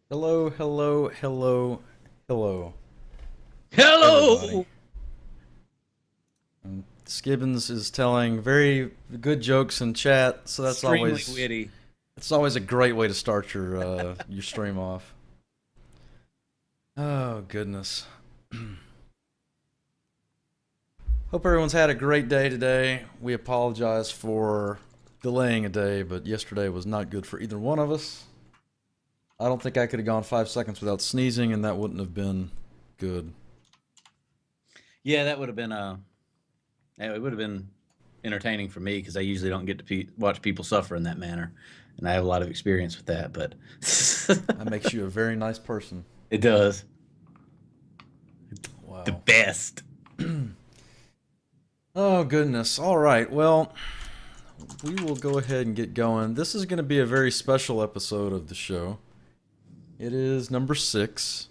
Hello, hello, hello, hello, everybody. Hello. Skibbins is telling very good jokes in chat, so that's Extremely always witty. it's always a great way to start your stream off. Oh goodness. Hope everyone's had a great day today. We apologize for delaying a day, but yesterday was not good for either one of us. I don't think I could have gone 5 seconds without sneezing, and that wouldn't have been good. Yeah, that would have been it would have been entertaining for me because I usually don't get to watch people suffer in that manner, and I have a lot of experience with that. But That makes you a very nice person. it does the Wow. best. Oh, goodness. All right. Well, we will go ahead and get going. This is going to be a very special episode of the show. It is number 6.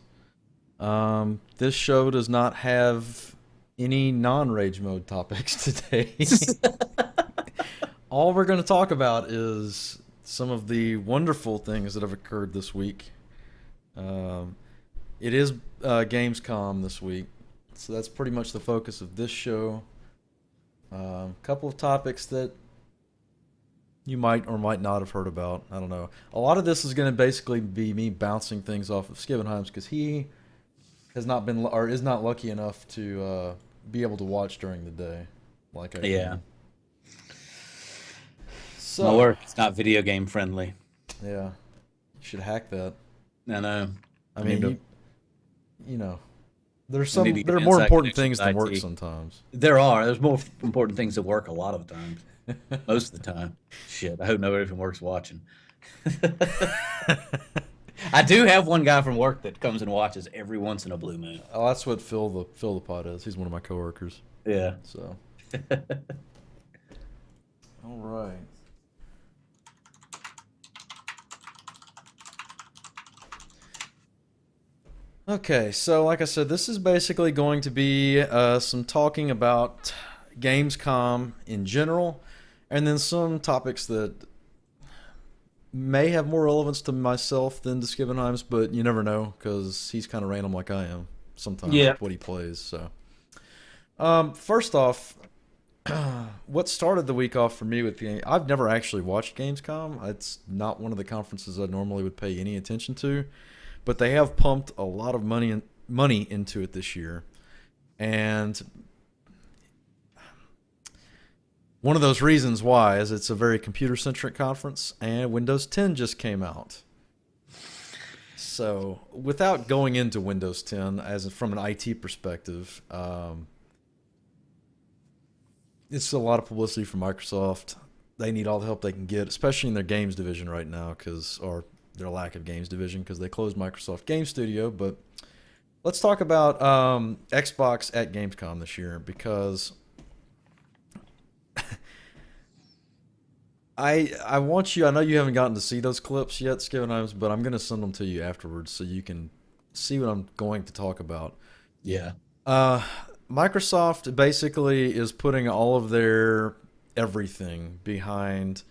This show does not have any non rage mode topics today. All we're going to talk about is some of the wonderful things that have occurred this week. Um, it is Gamescom this week, so that's pretty much the focus of this show. A couple of topics that you might or might not have heard about. I don't know. A lot of this is going to basically be me bouncing things off of Skibbenheims because he has not been or is not lucky enough to be able to watch during the day like I Yeah, can. my So work is not video game friendly. yeah, you should hack that. I know. I I mean, need to. you know, I need to there get are an more inside important connection things with than work IT. sometimes. There's more important things at work a lot of the times. Most of the time. Shit, I hope nobody from work's watching. I do have one guy from work that comes and watches every once in a blue moon. Oh, that's what Phil the Pod is. He's one of my coworkers. Yeah. So all right. Okay, so like I said, this is basically going to be some talking about Gamescom in general, and then some topics that may have more relevance to myself than to Skibbenheim's, but you never know because he's kind of random like I am sometimes Yeah. with what he plays. So, first off, what started the week off for me with the game? I've never actually watched Gamescom. It's not one of the conferences I normally would pay any attention to, but they have pumped a lot of money into it this year, and one of those reasons why is it's a very computer centric conference, and Windows 10 just came out. So, without going into Windows 10 as from an IT perspective, it's a lot of publicity for Microsoft. They need all the help they can get, especially in their games division right now, or their lack of games division, because they closed Microsoft Game Studio. But let's talk about Xbox at Gamescom this year, because I want you. I know you haven't gotten to see those clips yet, Skip Ives, but I'm gonna send them to you afterwards so you can see what I'm going to talk about. Yeah. Uh, Microsoft basically is putting all of their everything behind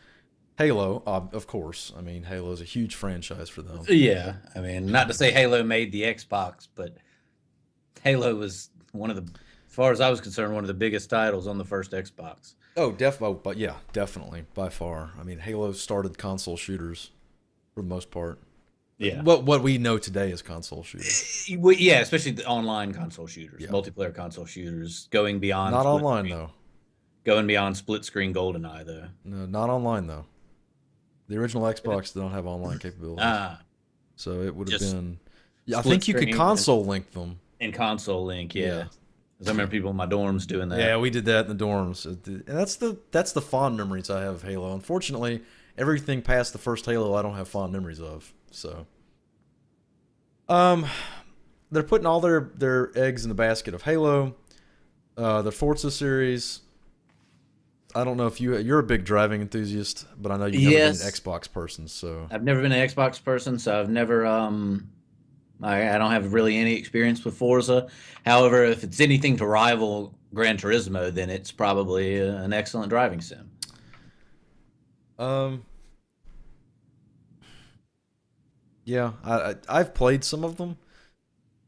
Halo. Of course, I mean Halo is a huge franchise for them. Yeah. I mean, not to say Halo made the Xbox, but Halo was one of the, as far as I was concerned, one of the biggest titles on the first Xbox. But yeah, definitely by far. I mean, Halo started console shooters for the most part. Yeah. What we know today is console shooters. Well, yeah, especially the online console shooters, Yeah, multiplayer console shooters, not online though. going beyond split screen GoldenEye though. No, not online though. The original Xbox did not have online capabilities, Ah, so it would have just been. Yeah, I split think you could screen console link them. and console link. Yeah, Yeah, 'cause I remember people in my dorms doing that. yeah, we did that in the dorms. And that's the fond memories I have of Halo. Unfortunately, everything past the first Halo, I don't have fond memories of. So, um, they're putting all their eggs in the basket of Halo, the Forza series. I don't know if you're a big driving enthusiast, but I know you've never been an Yes, Xbox person. So, I've never been an Xbox person, so I've never I don't have really any experience with Forza. However, if it's anything to rival Gran Turismo, then it's probably an excellent driving sim. um, Yeah, I've played some of them.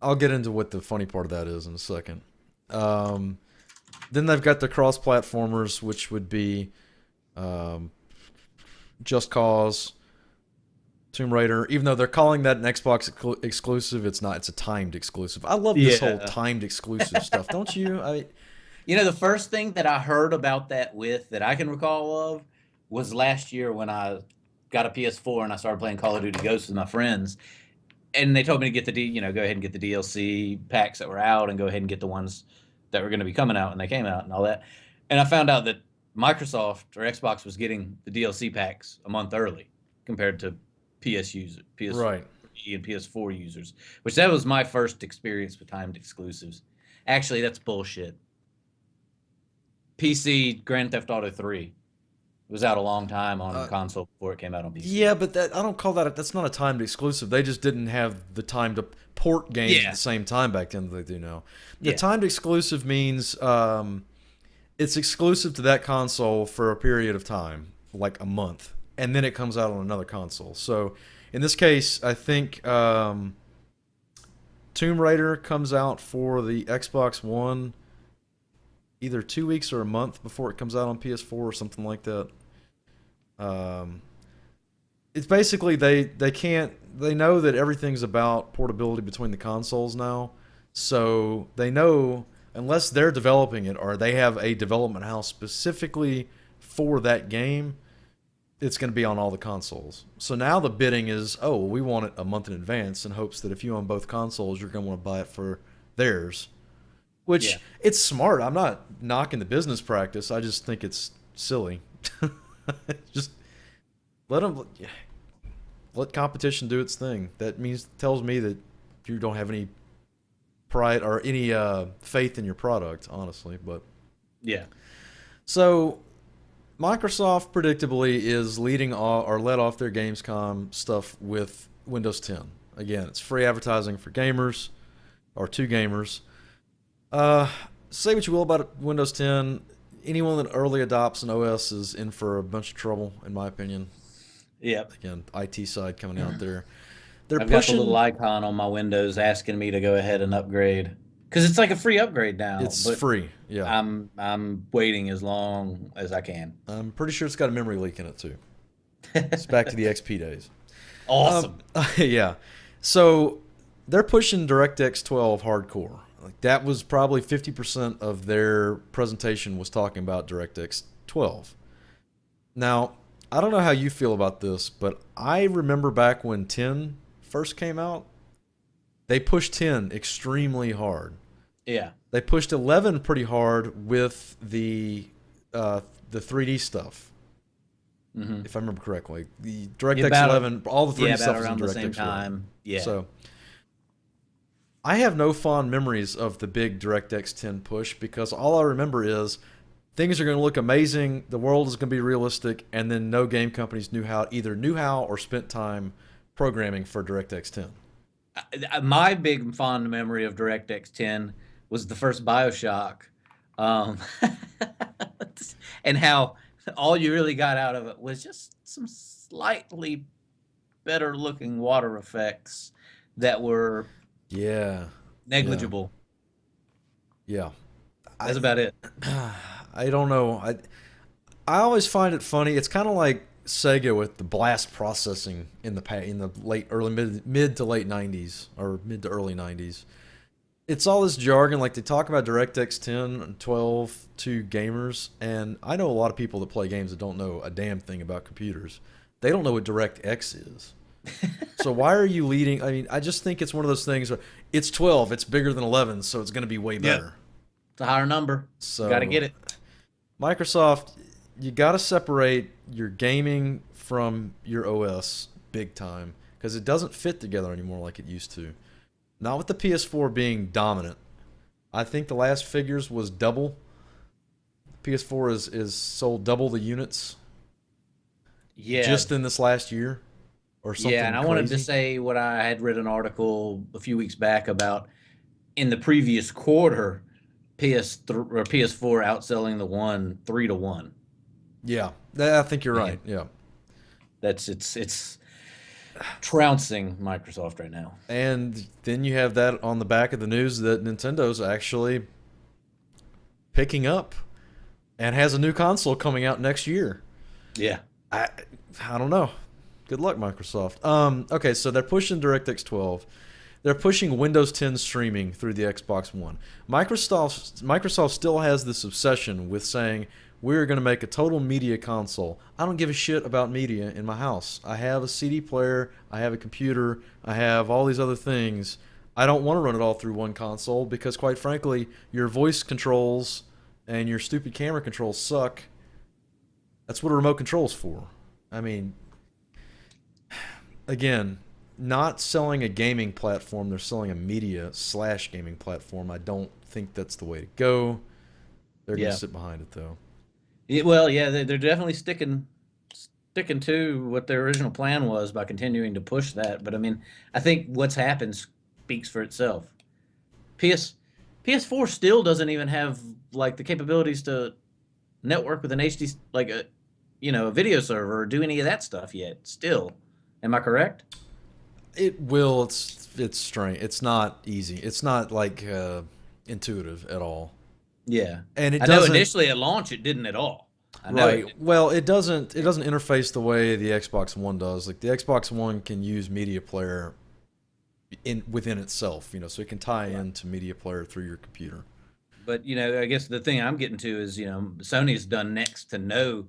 I'll get into what the funny part of that is in a second. Um, then they've got the cross platformers, which would be um, Just Cause, Tomb Raider. Even though they're calling that an Xbox exclusive, it's not. It's a timed exclusive. I love this whole Yeah. timed exclusive stuff. Don't you? You know, the first thing that I heard about that with that I can recall of was last year when I got a PS4 and I started playing Call of Duty Ghosts with my friends. And they told me to get go ahead and get the DLC packs that were out and go ahead and get the ones that were going to be coming out and they came out and all that. And I found out that Microsoft or Xbox was getting the DLC packs a month early compared to PS Right. and PS4 users, which that was my first experience with timed exclusives. Actually, that's bullshit. PC Grand Theft Auto 3 was out a long time on Uh, console before it came out on PC. yeah, but I don't call that. That's not a timed exclusive. They just didn't have the time to port games at Yeah, the same time back then that they do now. The yeah, timed exclusive means it's exclusive to that console for a period of time, like a month, and then it comes out on another console. So in this case, I think Tomb Raider comes out for the Xbox One either 2 weeks or a month before it comes out on PS4 or something like that. Um, it's basically they can't they know that everything's about portability between the consoles now, so they know unless they're developing it or they have a development house specifically for that game, it's going to be on all the consoles. So now the bidding is, oh, we want it a month in advance in hopes that if you own both consoles, you're going to want to buy it for theirs. yeah, Which it's smart. I'm not knocking the business practice. I just think it's silly. Just let them let competition do its thing. That means tells me that you don't have any pride or any faith in your product, honestly. But yeah. so Microsoft predictably is leading or led off their Gamescom stuff with Windows 10. Again, it's free advertising for gamers or to gamers. Uh, say what you will about Windows 10. Anyone that early adopts an OS is in for a bunch of trouble, in my opinion. Yep. Again, IT side coming out there. They're I've got the little pushing. icon on my Windows asking me to go ahead and upgrade because it's like a free upgrade now, It's but free. Yeah, I'm waiting as long as I can. I'm pretty sure it's got a memory leak in it too. It's back to the XP days. Um, Awesome. yeah. So they're pushing DirectX 12 hardcore. Like that was probably 50% of their presentation was talking about DirectX 12. Now, I don't know how you feel about this, but I remember back when 10 first came out, they pushed 10 extremely hard. Yeah. They pushed 11 pretty hard with the 3D stuff, Hmm. if I remember correctly. The Yeah, DirectX about 11, all the yeah, 3D about stuff was in around the same DirectX 11. time. Yeah. So I have no fond memories of the big DirectX 10 push because all I remember is things are going to look amazing, the world is going to be realistic, and then no game companies knew how or spent time programming for DirectX 10. My big fond memory of DirectX 10 was the first BioShock, um, and how all you really got out of it was just some slightly better looking water effects that were Yeah, yeah, negligible. yeah. That's I about it. I don't know. I always find it funny. It's kind of like Sega with the blast processing in the late early mid to late 90s or mid to early 90s. It's all this jargon like they talk about DirectX 10 and 12 to gamers and I know a lot of people that play games that don't know a damn thing about computers. They don't know what DirectX is. So why are you leading? I mean, I just think it's one of those things where it's 12, it's bigger than 11, so it's going to be way Yep. better. It's a higher number. Got to So get it. Microsoft, you got to separate your gaming from your OS big time because it doesn't fit together anymore like it used to. Not with the PS4 being dominant. I think the last figures was double. PS4 is sold double the units Yeah. just in this last year or Yeah, and something I wanted to crazy. say what I had read an article a few weeks back about in the previous quarter, PS3 or PS4 outselling the one 3 to 1. Yeah, I think you're And right. Yeah. that's it's trouncing Microsoft right now. And then you have that on the back of the news that Nintendo's actually picking up and has a new console coming out next year. Yeah. I I don't know. Good luck, Microsoft. Okay, so they're pushing DirectX 12. They're pushing Windows 10 streaming through the Xbox One. Microsoft still has this obsession with saying we're going to make a total media console. I don't give a shit about media in my house. I have a CD player, I have a computer, I have all these other things. I don't want to run it all through one console because, quite frankly, your voice controls and your stupid camera controls suck. That's what a remote control's for. I mean, again, not selling a gaming platform, they're selling a media/gaming platform. I don't think that's the way to go. They're going Yeah. to sit behind it, though. Well, yeah, they're definitely sticking to what their original plan was by continuing to push that. But I mean, I think what's happened speaks for itself. PS PS4 still doesn't even have like the capabilities to network with an HD like a a video server or do any of that stuff yet. Still, am I correct? It will. It's strange. It's not easy. It's not like intuitive at all. Yeah, And it I know doesn't. initially at launch it didn't at all. I know it Right. didn't. Well, it doesn't. It doesn't interface the way the Xbox One does. Like the Xbox One can use Media Player in within itself. So it can tie Right. into Media Player through your computer. But I guess the thing I'm getting to is Sony's done next to no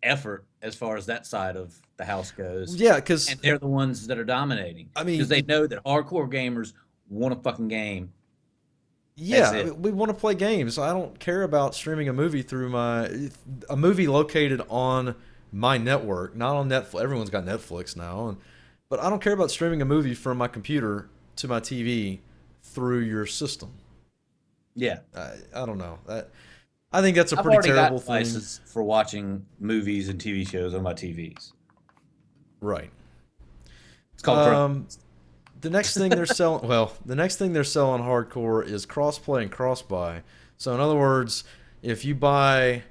effort as far as that side of the house goes. Yeah, because And they're the ones that are dominating I because mean, they know that hardcore gamers want a fucking game. That's yeah, it. we want to play games. I don't care about streaming a movie through a movie located on my network, not on Netflix. Everyone's got Netflix now, but I don't care about streaming a movie from my computer to my TV through your system. Yeah. I don't know. I think that's a I've pretty already got terrible thing. devices for watching movies and TV shows on my TVs. Right. It's called Chrome. The next thing they're selling, well, the next thing they're selling hardcore is crossplay and crossbuy. So in other words, if you buy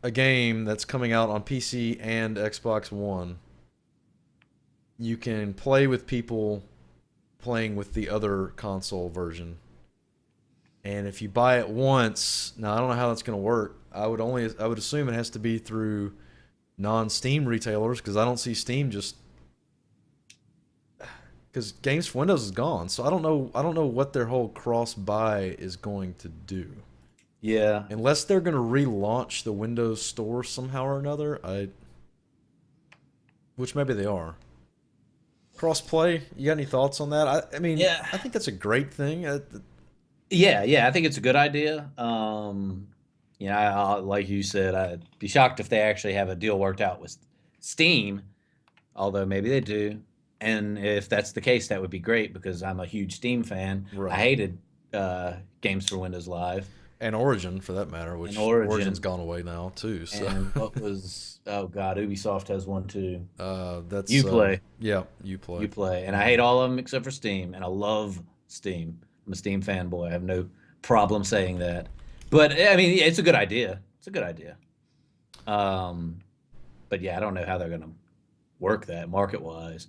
a game that's coming out on PC and Xbox One, you can play with people playing with the other console version. And if you buy it once, now I don't know how that's going to work. I would assume it has to be through non-Steam retailers because I don't see Steam just because Games for Windows is gone. So I don't know what their whole cross-buy is going to do. Yeah. Unless they're going to relaunch the Windows Store somehow or another, which maybe they are. Crossplay, you got any thoughts on that? I mean, Yeah. I think that's a great thing. Yeah, I think it's a good idea. Like you said, I'd be shocked if they actually have a deal worked out with Steam, although maybe they do. And if that's the case, that would be great because I'm a huge Steam fan. I Right. hated Games for Windows Live And Origin, for that matter, which and Origin. Origin's gone away now too. So And what was, oh God, Ubisoft has one too. that's Uplay. yeah, Uplay. Uplay. And I hate all of them except for Steam. And I love Steam. I'm a Steam fanboy. I have no problem saying that. But I mean, it's a good idea. It's a good idea. But yeah, I don't know how they're going to work that market wise.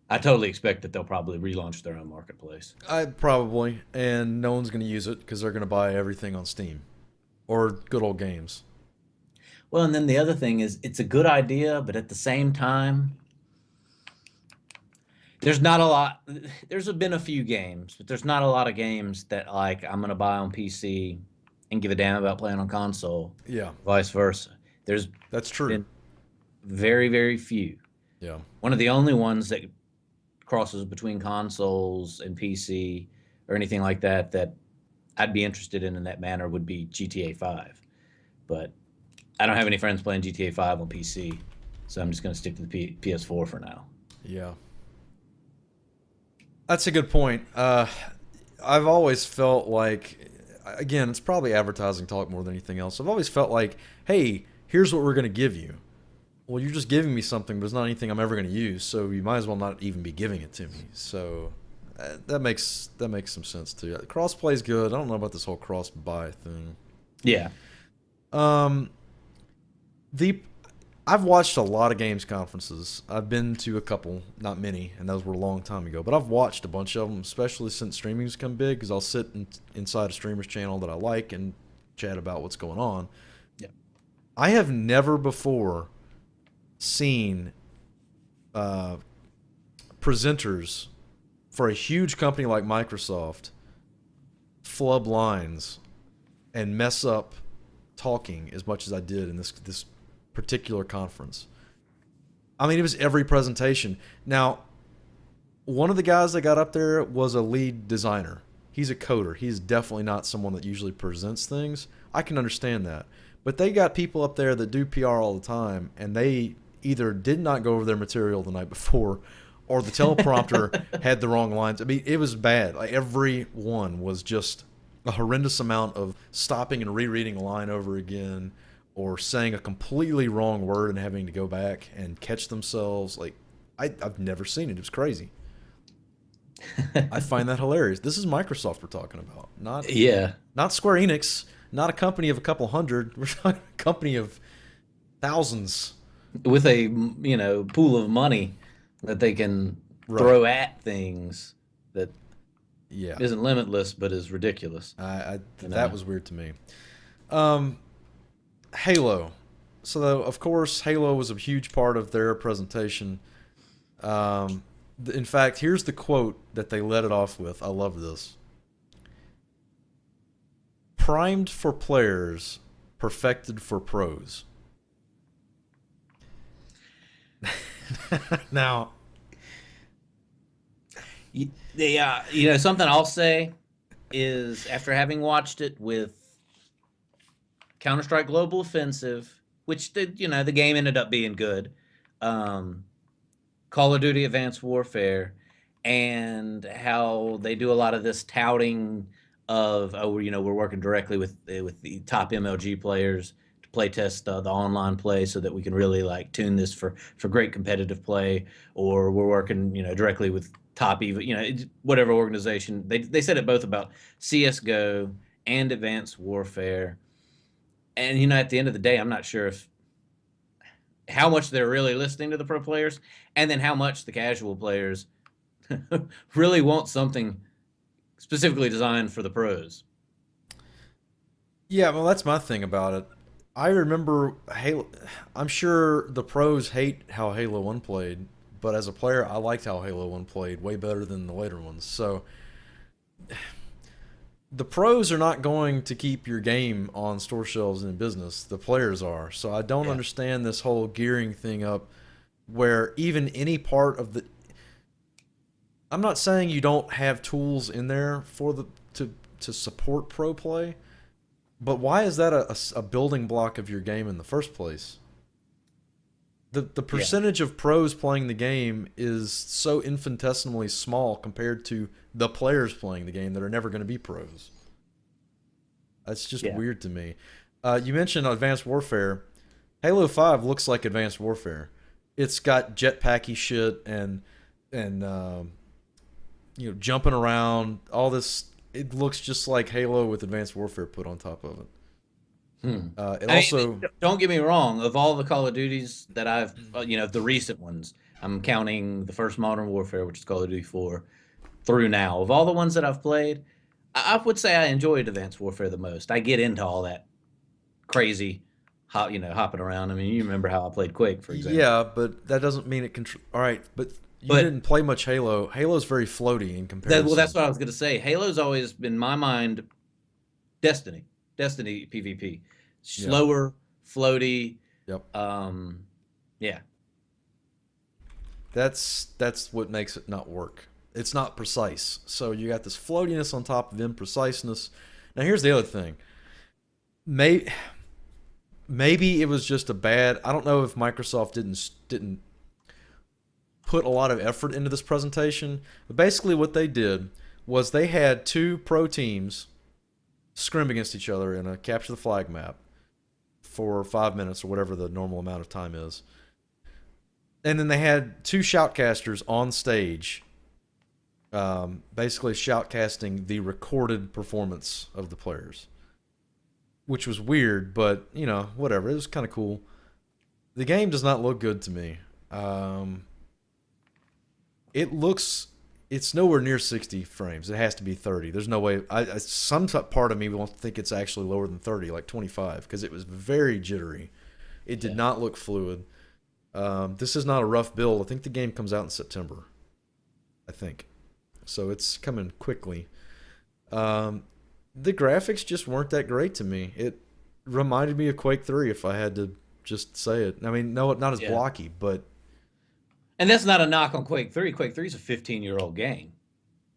I totally expect that they'll probably relaunch their own marketplace. I probably, and no one's going to use it because they're going to buy everything on Steam or good old games. Well, and then the other thing is it's a good idea, but at the same time, there's not a lot. There's been a few games, but there's not a lot of games that like I'm going to buy on PC and give a damn about playing on console, Yeah, vice versa. There's that's true. been very, very few. Yeah. One of the only ones that crosses between consoles and PC or anything like that that I'd be interested in that manner would be GTA 5. But I don't have any friends playing GTA 5 on PC, so I'm just going to stick to the PS4 for now. Yeah. That's a good point. I've always felt like, again, it's probably advertising talk more than anything else. I've always felt like, hey, here's what we're going to give you. Well, you're just giving me something, but it's not anything I'm ever going to use, so you might as well not even be giving it to me. So that makes some sense too. Cross-play's good. I don't know about this whole cross-buy thing. Yeah. Um, the I've watched a lot of games conferences. I've been to a couple, not many, and those were a long time ago. But I've watched a bunch of them, especially since streaming's come big, because I'll sit inside a streamer's channel that I like and chat about what's going on. Yeah. I have never before seen presenters for a huge company like Microsoft flub lines and mess up talking as much as I did in this particular conference. I mean, it was every presentation. Now, one of the guys that got up there was a lead designer. He's a coder. He's definitely not someone that usually presents things. I can understand that. But they got people up there that do PR all the time, and they either did not go over their material the night before, or the teleprompter had the wrong lines. I mean, it was bad. Like, every one was just a horrendous amount of stopping and rereading a line over again, or saying a completely wrong word and having to go back and catch themselves. Like, I've never seen it. It was crazy. I find that hilarious. This is Microsoft we're talking about, not Square Enix, not a company of a couple hundred. We're talking a company of thousands. With a pool of money that they can throw at things that Yeah, isn't limitless but is ridiculous. that was weird to me. Halo. So, of course, Halo was a huge part of their presentation. In fact, here's the quote that they led it off with. I love this. Primed for players, perfected for pros. Now, Something I'll say is, after having watched it with Counter-Strike Global Offensive, which the game ended up being good, Call of Duty Advanced Warfare, and how they do a lot of this touting of, we're working directly with the top MLG players to play test the online play, so that we can really like tune this for great competitive play, or we're working directly with top, even whatever organization. They said it both about CS:GO and Advanced Warfare. And at the end of the day, I'm not sure how much they're really listening to the pro players, and then how much the casual players really want something specifically designed for the pros. yeah, well, that's my thing about it. I remember Halo. I'm sure the pros hate how Halo 1 played, but as a player, I liked how Halo 1 played way better than the later ones. So the pros are not going to keep your game on store shelves in business. The players are. So I don't understand this whole gearing thing up, where even any part of the. I'm not saying you don't have tools in there for to support pro play, but why is that a building block of your game in the first place? The percentage of pros playing the game is so infinitesimally small compared to the players playing the game that are never going to be pros. That's just weird to me. You mentioned Advanced Warfare. Halo 5 looks like Advanced Warfare. It's got jetpacky shit and jumping around, all this. It looks just like Halo with Advanced Warfare put on top of it. Don't get me wrong. Of all the Call of Duties that I've, the recent ones, I'm counting the first Modern Warfare, which is Call of Duty 4, through now. Of all the ones that I've played, I would say I enjoyed Advanced Warfare the most. I get into all that crazy, hopping around. I mean, you remember how I played Quake, for example. Yeah, but that doesn't mean it control. All right, but you didn't play much Halo. Halo's very floaty in comparison. That's what I was going to say. Halo's always been, in my mind, Destiny PvP. Slower, floaty. Yep. Yeah. That's what makes it not work. It's not precise. So you got this floatiness on top of impreciseness. Now here's the other thing. Maybe it was just a bad. I don't know if Microsoft didn't put a lot of effort into this presentation. But basically what they did was they had two pro teams scrim against each other in a capture the flag map for 5 minutes or whatever the normal amount of time is. And then they had two shoutcasters on stage, basically shoutcasting the recorded performance of the players, which was weird, but whatever. It was kind of cool. The game does not look good to me. It looks, it's nowhere near 60 frames. It has to be 30. There's no way. Some part of me wants to think it's actually lower than 30, like 25, because it was very jittery. It did Yeah. not look fluid. This is not a rough build. I think the game comes out in September. I think. So it's coming quickly. Um, the graphics just weren't that great to me. It reminded me of Quake 3 if I had to just say it. I mean, no, not as Yeah. blocky, but And that's not a knock on Quake 3. Quake 3 is a 15-year-old game.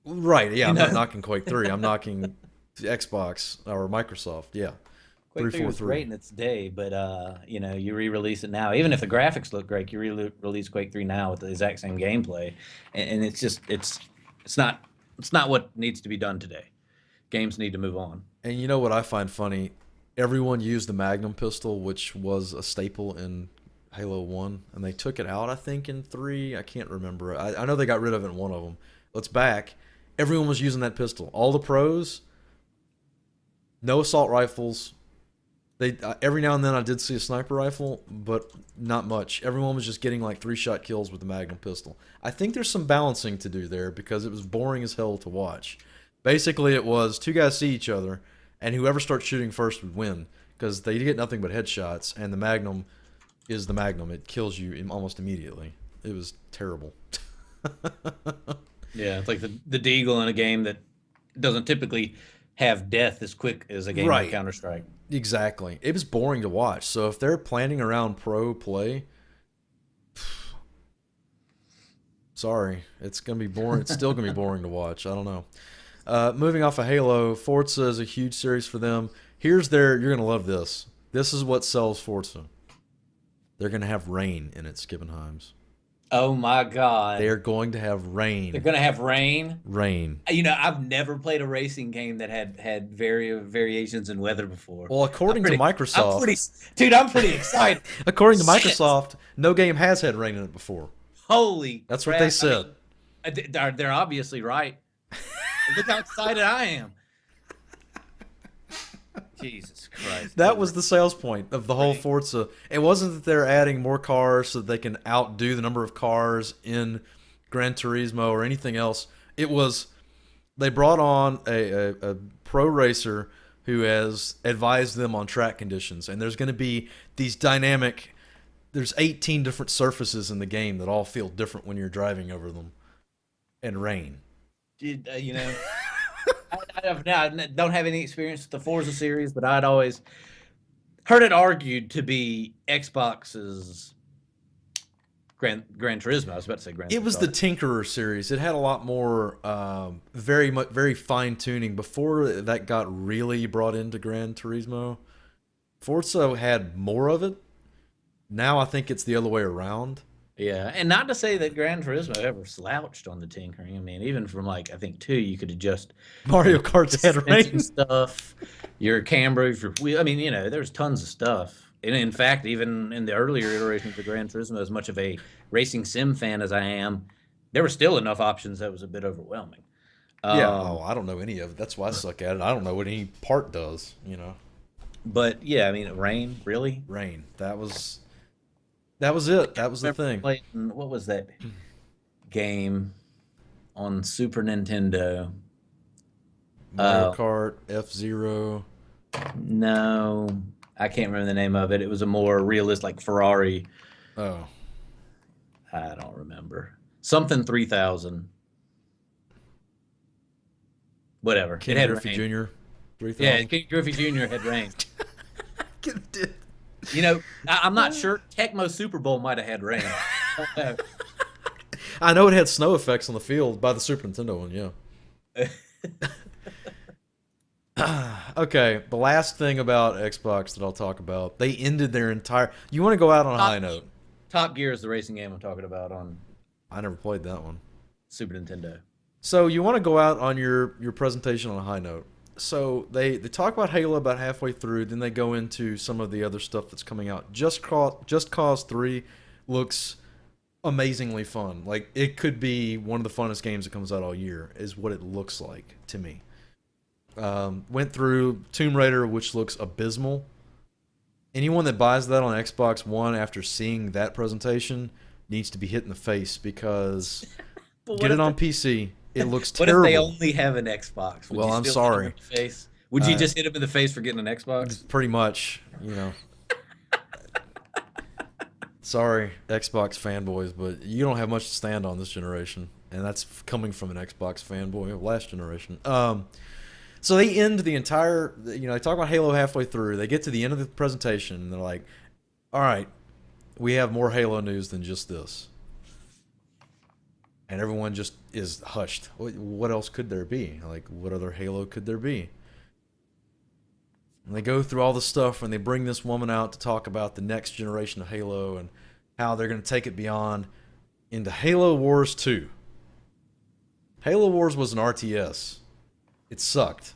right. Yeah, You I'm not know, knocking Quake 3. I'm knocking Xbox or Microsoft. Yeah, Quake 3 was great 343. in its day, but you re-release it now. Even if the graphics look great, you release Quake 3 now with the exact same gameplay, and it's just it's not what needs to be done today. Games need to move on. And you know what I find funny? Everyone used the Magnum pistol, which was a staple in Halo 1, and they took it out, I think, in 3. I can't remember. I know they got rid of it in one of them. It's back. Everyone was using that pistol. All the pros, no assault rifles. They every now and then I did see a sniper rifle, but not much. Everyone was just getting like 3-shot kills with the Magnum pistol. I think there's some balancing to do there because it was boring as hell to watch. Basically, it was two guys see each other, and whoever starts shooting first would win because they get nothing but headshots, and the Magnum is the Magnum. It kills you almost immediately. It was terrible. Yeah, it's like the Deagle in a game that doesn't typically have death as quick as a game like Right. Counter Strike. Exactly. It was boring to watch. So if they're planning around pro play, sorry, it's gonna be boring. It's still gonna be boring to watch. I don't know. Moving off of Halo, Forza is a huge series for them. Here's their. You're gonna love this. This is what sells Forza. They're gonna have rain in it, Skippenheims. Oh my They God, are going to have they're rain. gonna have rain. Rain. I've never played a racing game that had variations in weather before. Well, I'm pretty, I'm pretty, Microsoft, dude. I'm pretty excited. according to Shit. Microsoft, no game has had rain in it before. Holy That's what they crap! I said. mean, they're obviously right. Look how excited I am. Jesus Christ. That was the sales point of the whole Right. Forza. It wasn't that they're adding more cars so that they can outdo the number of cars in Gran Turismo or anything else. It was they brought on a pro racer who has advised them on track conditions, and there's going to be these dynamic. There's 18 different surfaces in the game that all feel different when you're driving over them, and rain. Did, I don't have any experience with the Forza series, but I'd always heard it argued to be Xbox's Gran Turismo. I was about to say Gran It Theft was the Auto. Tinkerer series. It had a lot more, very fine tuning before that got really brought into Gran Turismo. Forza had more of it. Now I think it's the other way around. Yeah, and not to say that Gran Turismo ever slouched on the tinkering. I mean, even from like I think 2, you could adjust Mario your Kart's had suspension rain. stuff, your camera, your wheel. I mean, there's tons of stuff. And in fact, even in the earlier iterations of Gran Turismo, as much of a racing sim fan as I am, there were still enough options that was a bit overwhelming. Yeah. Um, Oh, I don't know any of it. That's why I suck at it. I don't know what any part does. but yeah, I mean, rain really. Rain. That was it. That was the Remember thing. playing what was that game on Super Nintendo? Mario Uh, Kart, F Zero. No, I can't remember the name of it. It was a more realistic, like Ferrari. Oh, I don't remember. Something 3000. Whatever. It Ken had Griffey rain. Jr. Yeah, 3000. King Griffey Jr. had rain. I'm not sure. Tecmo Super Bowl might have had rain. I know it had snow effects on the field by the Super Nintendo one, yeah. Okay, the last thing about Xbox that I'll talk about, they ended their entire. You want to go out on a high note? Top Gear is the racing game I'm talking about on I never played that one. Super Nintendo. So you want to go out on your presentation on a high note. So they talk about Halo about halfway through, then they go into some of the other stuff that's coming out. Just Cause 3 looks amazingly fun. Like it could be one of the funnest games that comes out all year, is what it looks like to me. Went through Tomb Raider, which looks abysmal. anyone that buys that on Xbox One after seeing that presentation needs to be hit in the face because But get it on PC. It looks what if they terrible. only have an Xbox? Would Well, you I'm still hit them in sorry. the face? Would you Uh, just hit him in the face for getting an Xbox? Pretty much, Sorry, Xbox fanboys, but you don't have much to stand on this generation, and that's coming from an Xbox fanboy of last generation. So they end the entire, they talk about Halo halfway through. They get to the end of the presentation, and they're like, "All right, we have more Halo news than just this," and everyone just is hushed. What else could there be? Like, what other Halo could there be? And they go through all the stuff, and they bring this woman out to talk about the next generation of Halo and how they're going to take it beyond into Halo Wars 2. Halo Wars was an RTS. It sucked.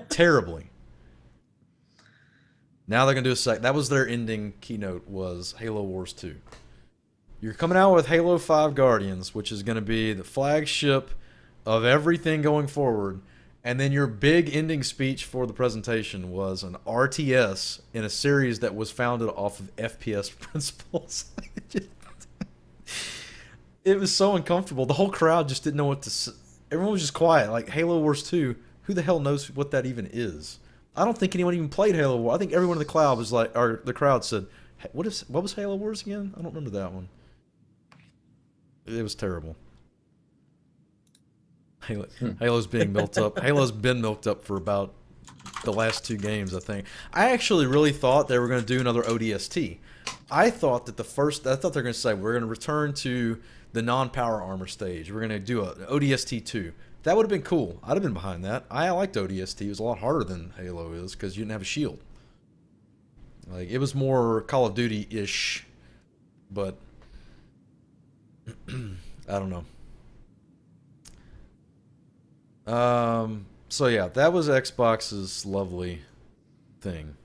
Terribly. Now they're going to do a sec. That was their ending keynote, was Halo Wars 2. You're coming out with Halo 5 Guardians, which is going to be the flagship of everything going forward. And then your big ending speech for the presentation was an RTS in a series that was founded off of FPS principles. It was so uncomfortable. The whole crowd just didn't know what to say. Everyone was just quiet. Like, Halo Wars 2, who the hell knows what that even is? I don't think anyone even played Halo Wars. I think everyone in the crowd was like, or the crowd said, what was Halo Wars again? I don't remember that one. It was terrible. Halo's being milked up. Halo's been milked up for about the last 2 games, I think. I actually really thought they were going to do another ODST. I thought they're going to say we're going to return to the non-power armor stage. We're going to do an ODST 2. That would have been cool. I'd have been behind that. I liked ODST. It was a lot harder than Halo is because you didn't have a shield. Like, it was more Call of Duty-ish, but I don't know. So yeah, that was Xbox's lovely thing.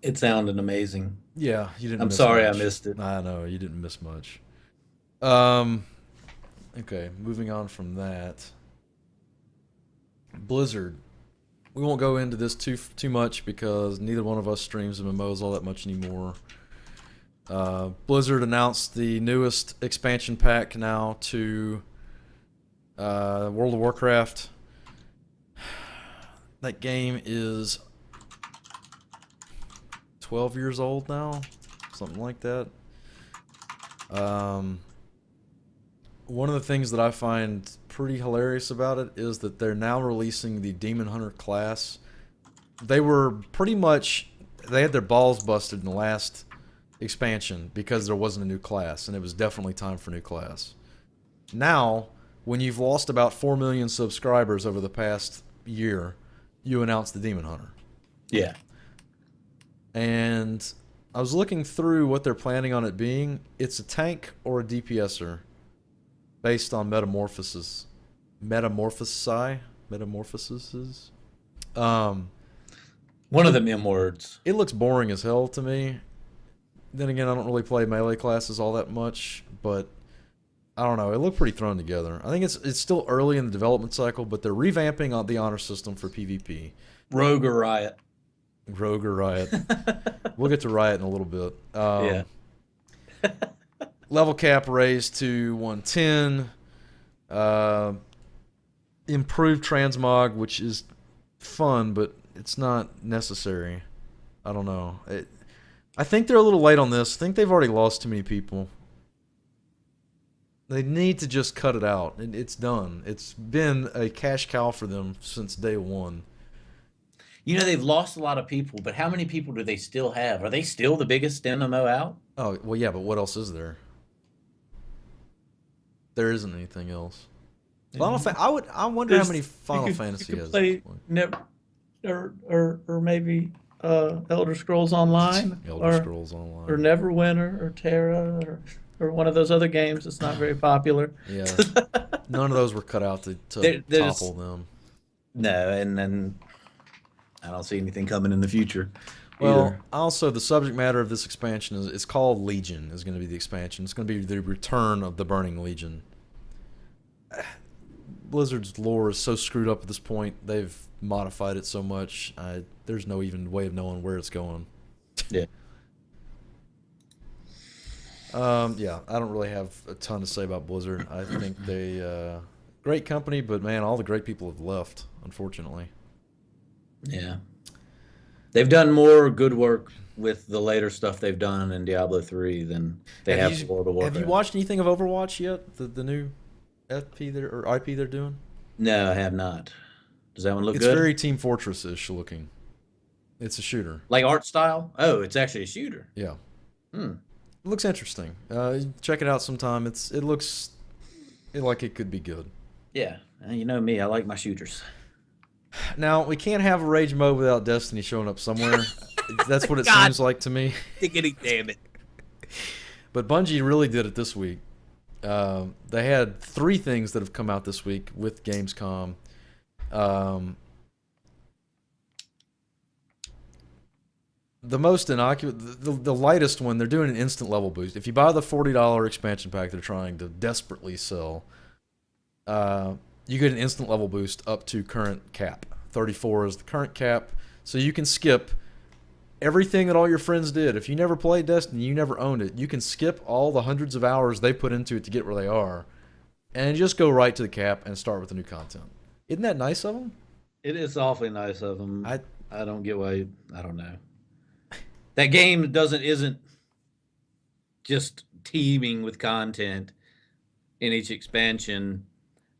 It sounded amazing. Yeah, you didn't. I'm miss sorry much. I missed it. I know you didn't miss much. Okay, moving on from that. Blizzard. We won't go into this too much because neither one of us streams MMOs all that much anymore. Blizzard announced the newest expansion pack now to World of Warcraft. That game is 12 years old now, something like that. One of the things that I find pretty hilarious about it is that they're now releasing the Demon Hunter class. They had their balls busted in the last expansion because there wasn't a new class, and it was definitely time for a new class. Now, when you've lost about 4 million subscribers over the past year, you announce the Demon Hunter. Yeah. And I was looking through what they're planning on it being. It's a tank or a DPSer based on metamorphoses. One of them M words. It looks boring as hell to me. Then again, I don't really play melee classes all that much, but I don't know. It looked pretty thrown together. I think it's still early in the development cycle, but they're revamping on the honor system for PvP. Rogue or Riot. Rogue or Riot. We'll get to Riot in a little bit. Yeah. Level cap raised to 110. Improved transmog, which is fun, but it's not necessary. I don't know. I think they're a little late on this. I think they've already lost too many people. They need to just cut it out. It's done. It's been a cash cow for them since day one. You know, they've lost a lot of people, but how many people do they still have? Are they still the biggest MMO out? Oh, well, yeah, but what else is there? There isn't anything else. I wonder how many Final Fantasy has. Play or maybe Elder Scrolls Online, Scrolls Online, or Neverwinter, or Terra, or one of those other games that's not very popular. Yeah, none of those were cut out to topple them. No, and then I don't see anything coming in the future. Well, either. Also the subject matter of this expansion is called Legion. Is going to be the expansion. It's going to be the return of the Burning Legion. Blizzard's lore is so screwed up at this point. They've modified it so much. there's no even way of knowing where it's going. Yeah. Yeah, I don't really have a ton to say about Blizzard. I think they great company, but man, all the great people have left, unfortunately. Yeah. They've done more good work with the later stuff they've done in Diablo 3 than they have for World of Have Warcraft. you watched anything of Overwatch yet? The new FP or IP they're doing? No, I have not. Does that one look It's good? very Team Fortress-ish looking. It's a shooter. Like art style? Oh, it's actually a shooter. Yeah, Hmm. it looks interesting. Check it out sometime. It looks like it could be good. Yeah. You know me, I like my shooters. Now we can't have a rage mode without Destiny showing up somewhere. That's what it God. seems like to me. Diggity damn it. But Bungie really did it this week. They had 3 things that have come out this week with Gamescom. The most innocuous, the lightest one, they're doing an instant level boost. If you buy the $40 expansion pack they're trying to desperately sell, you get an instant level boost up to current cap. 34 is the current cap, so you can skip everything that all your friends did. If you never played Destiny, you never owned it, you can skip all the hundreds of hours they put into it to get where they are, and just go right to the cap and start with the new content. Isn't that nice of them? It is awfully nice of them. I I don't get why. I don't know. That game isn't just teeming with content in each expansion.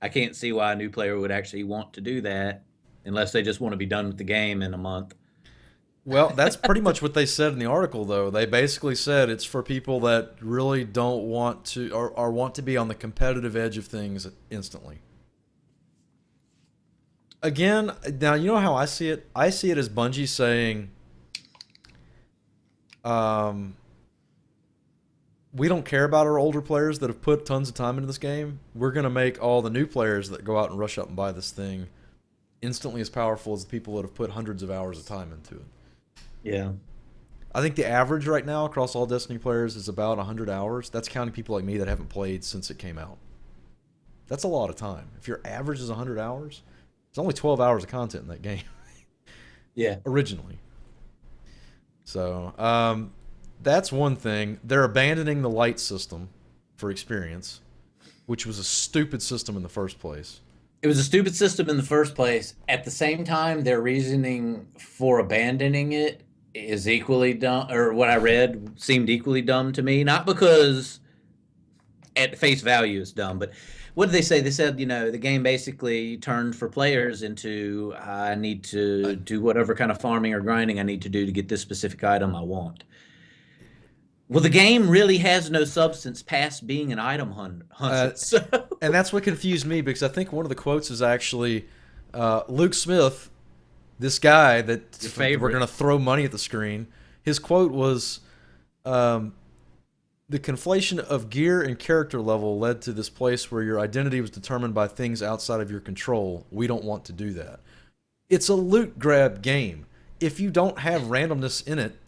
I can't see why a new player would actually want to do that unless they just want to be done with the game in a month. Well, that's pretty much what they said in the article, though. They basically said it's for people that really don't want to or want to be on the competitive edge of things instantly. Again, now you know how I see it? I see it as Bungie saying, we don't care about our older players that have put tons of time into this game. We're going to make all the new players that go out and rush up and buy this thing instantly as powerful as the people that have put hundreds of hours of time into it. Yeah. I think the average right now across all Destiny players is about 100 hours. That's counting people like me that haven't played since it came out. That's a lot of time. If your average is 100 hours, it's only 12 hours of content in that game. Yeah. Originally. So, that's one thing. They're abandoning the light system for experience, which was a stupid system in the first place. It was a stupid system in the first place. At the same time, their reasoning for abandoning it is equally dumb, or what I read seemed equally dumb to me. Not because at face value it's dumb, but what did they say? They said, the game basically turned for players into, I need to do whatever kind of farming or grinding I need to do to get this specific item I want. Well, the game really has no substance past being an item hunt. So. And that's what confused me, because I think one of the quotes is actually Luke Smith, this guy that we're going to throw money at the screen. His quote was, the conflation of gear and character level led to this place where your identity was determined by things outside of your control. We don't want to do that. It's a loot grab game. If you don't have randomness in it,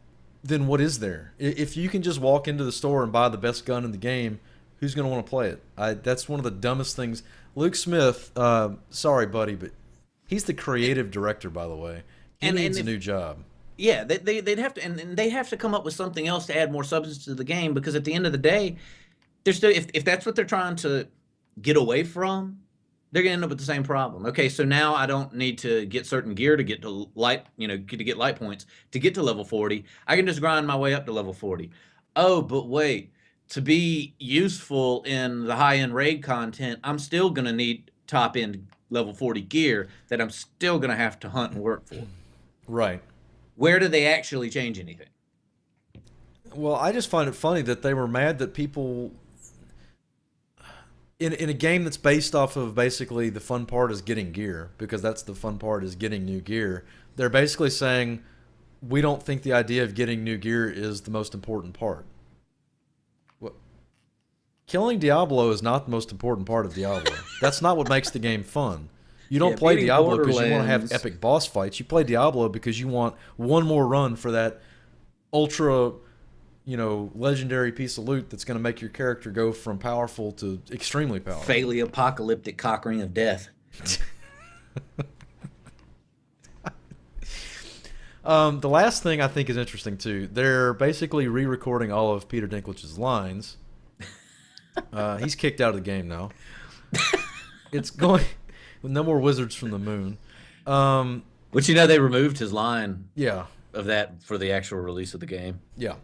then what is there? If you can just walk into the store and buy the best gun in the game, who's going to want to play it? That's one of the dumbest things. Luke Smith, sorry, buddy, but he's the creative director, by the way. He needs a new job. Yeah, they'd have to, and they have to come up with something else to add more substance to the game, because at the end of the day, they're still, if that's what they're trying to get away from, they're gonna end up with the same problem. Okay, so now I don't need to get certain gear to get to light, to get light points to get to level 40. I can just grind my way up to level 40. Oh, but wait, to be useful in the high-end raid content, I'm still gonna need top-end level 40 gear that I'm still gonna have to hunt and work for. Right. Where do they actually change anything? Well, I just find it funny that they were mad that people in a game that's based off of basically the fun part is getting gear, because that's the fun part is getting new gear. They're basically saying we don't think the idea of getting new gear is the most important part. What? Killing Diablo is not the most important part of Diablo. That's not what makes the game fun. You don't play Diablo because you want to have epic boss fights. You play Diablo because you want one more run for that ultra, legendary piece of loot that's going to make your character go from powerful to extremely powerful. Fairly apocalyptic cock ring of death. The last thing I think is interesting too. They're basically re-recording all of Peter Dinklage's lines. He's kicked out of the game now. It's going with no more wizards from the moon. Which they removed his line Yeah, of that for the actual release of the game. yeah.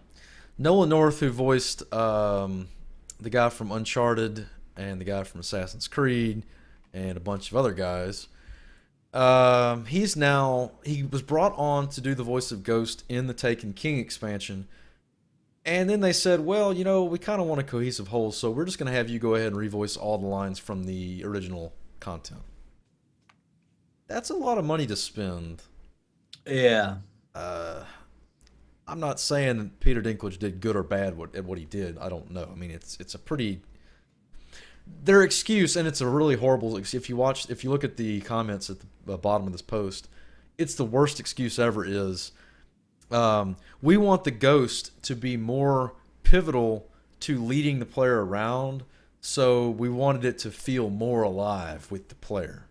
Nolan North, who voiced the guy from Uncharted and the guy from Assassin's Creed and a bunch of other guys. He was brought on to do the voice of Ghost in the Taken King expansion. And then they said, well, we kind of want a cohesive whole, so we're just going to have you go ahead and revoice all the lines from the original content. That's a lot of money to spend. Yeah. I'm not saying Peter Dinklage did good or bad at what he did. I don't know. I mean, it's a pretty their excuse, and it's a really horrible. If you look at the comments at the bottom of this post, it's the worst excuse ever. We want the Ghost to be more pivotal to leading the player around, so we wanted it to feel more alive with the player.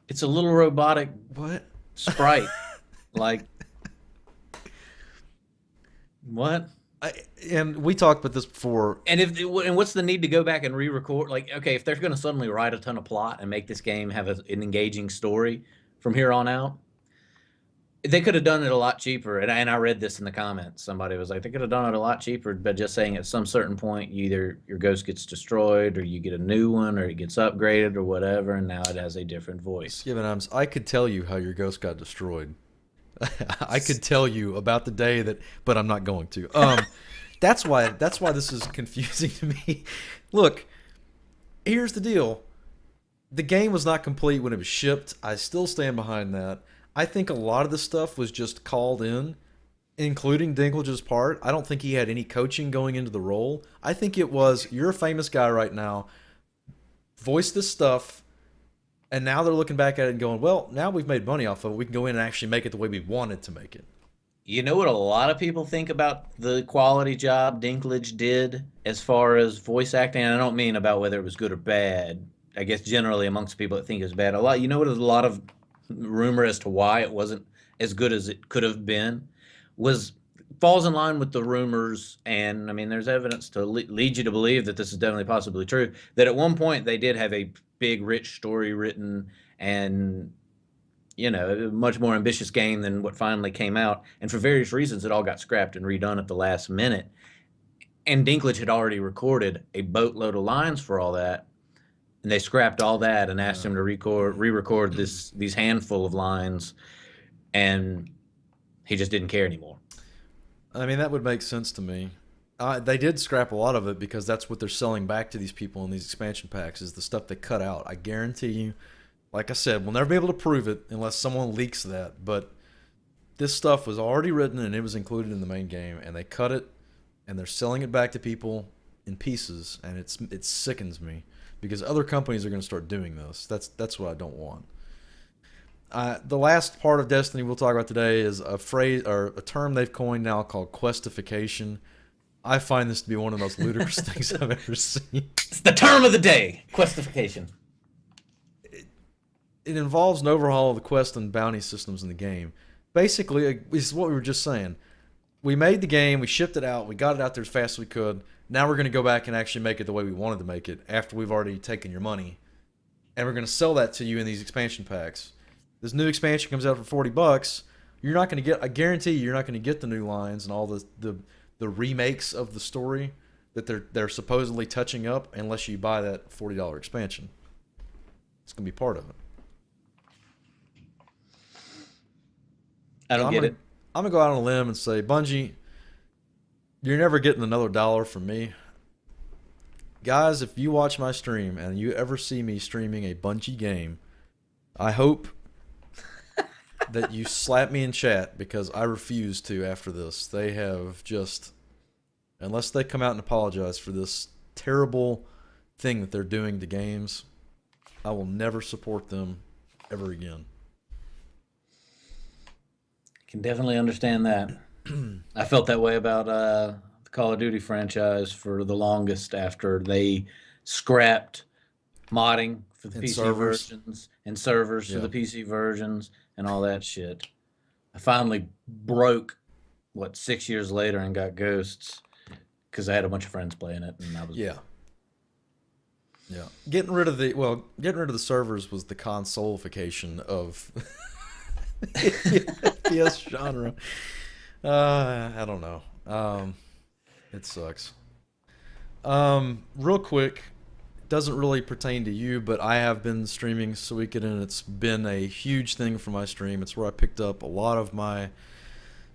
It's a little robotic What? sprite. Like, what? And we talked about this before. And what's the need to go back and re-record? Like, okay, if they're going to suddenly write a ton of plot and make this game have an engaging story from here on out, they could have done it a lot cheaper. And I read this in the comments. Somebody was like, they could have done it a lot cheaper by just saying at some certain point, either your Ghost gets destroyed or you get a new one or it gets upgraded or whatever, and now it has a different voice. Given I could tell you how your Ghost got destroyed. I could tell you about the day but I'm not going to. That's why this is confusing to me. Look, here's the deal. The game was not complete when it was shipped. I still stand behind that. I think a lot of the stuff was just called in, including Dinklage's part. I don't think he had any coaching going into the role. I think it was, you're a famous guy right now, voice this stuff. And now they're looking back at it and going, well, now we've made money off of it. We can go in and actually make it the way we wanted to make it. You know what a lot of people think about the quality job Dinklage did as far as voice acting? And I don't mean about whether it was good or bad. I guess generally amongst people that think it was bad. You know what a lot of rumor as to why it wasn't as good as it could have been falls in line with the rumors. And I mean, there's evidence to lead you to believe that this is definitely possibly true, that at one point they did have a big, rich story written and, a much more ambitious game than what finally came out. And for various reasons, it all got scrapped and redone at the last minute. And Dinklage had already recorded a boatload of lines for all that. And they scrapped all that and asked him to re-record these handful of lines. And he just didn't care anymore. I mean, that would make sense to me. They did scrap a lot of it because that's what they're selling back to these people in these expansion packs is the stuff they cut out. I guarantee you, like I said, we'll never be able to prove it unless someone leaks that. But this stuff was already written and it was included in the main game, and they cut it and they're selling it back to people in pieces, and it sickens me because other companies are going to start doing this. That's what I don't want. The last part of Destiny we'll talk about today is a phrase or a term they've coined now called questification. I find this to be one of the most ludicrous things I've ever seen. It's the term of the day, questification. It involves an overhaul of the quest and bounty systems in the game. Basically, this is what we were just saying. We made the game, we shipped it out, we got it out there as fast as we could. Now we're going to go back and actually make it the way we wanted to make it after we've already taken your money. And we're going to sell that to you in these expansion packs. This new expansion comes out for $40. You're not going to get, I guarantee you're not going to get the new lines and all the remakes of the story that they're supposedly touching up unless you buy that $40 expansion. It's going to be part of it. I don't get it. I'm going to go out on a limb and say, Bungie, you're never getting another dollar from me. Guys, if you watch my stream and you ever see me streaming a Bungie game, I hope that you slap me in chat because I refuse to after this. They have just, unless they come out and apologize for this terrible thing that they're doing to games, I will never support them ever again. Can definitely understand that. I felt that way about the Call of Duty franchise for the longest after they scrapped modding for the PC versions and servers for the PC versions and all that shit. I finally broke, 6 years later, and got Ghosts because I had a bunch of friends playing it, and I was Yeah. Yeah. Getting rid of the servers was the consolification of the FPS genre. I don't know. It sucks. Real quick, doesn't really pertain to you, but I have been streaming Suikoden, and it's been a huge thing for my stream. It's where I picked up a lot of my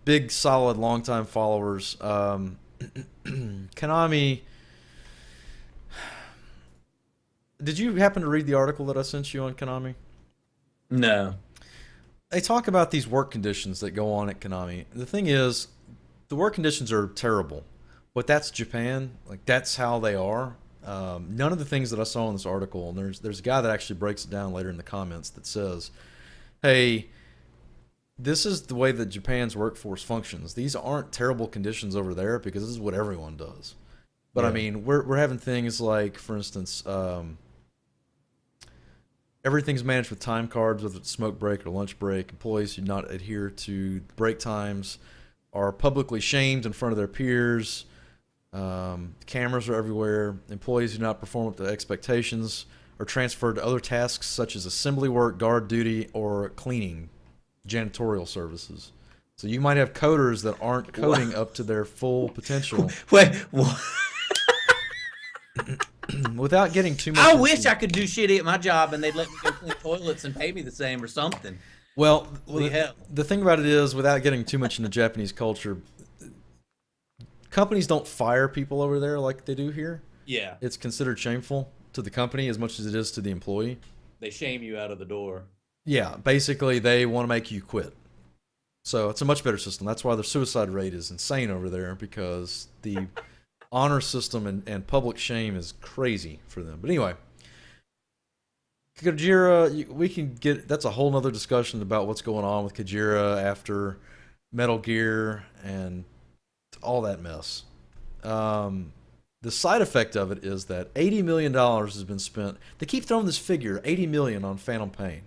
big, solid, longtime followers. Konami. Did you happen to read the article that I sent you on Konami? no, They talk about these work conditions that go on at Konami. The thing is, the work conditions are terrible, but that's Japan. Like that's how they are. None of the things that I saw in this article, and there's a guy that actually breaks it down later in the comments that says, "Hey, this is the way that Japan's workforce functions. These aren't terrible conditions over there because this is what everyone does." But I yeah, mean, we're having things like, for instance, everything's managed with time cards, whether it's smoke break or lunch break. Employees who do not adhere to break times are publicly shamed in front of their peers. Cameras are everywhere. Employees who do not perform up to expectations are transferred to other tasks such as assembly work, guard duty, or cleaning, janitorial services. So you might have coders that aren't coding up to their full potential. wait, what? Without getting too much I into, wish I could do shitty at my job and they'd let me go clean toilets and pay me the same or something. well, Holy hell. the thing about it is, without getting too much into Japanese culture, companies don't fire people over there like they do here. Yeah, It's considered shameful to the company as much as it is to the employee. they shame you out of the door. Yeah, basically they want to make you quit. So it's a much better system. That's why the suicide rate is insane over there because the honor system and public shame is crazy for them. But anyway, Kajira, we can get that's a whole nother discussion about what's going on with Kajira after Metal Gear and all that mess. The side effect of it is that $80 million has been spent. They keep throwing this figure, 80 million on Phantom Pain.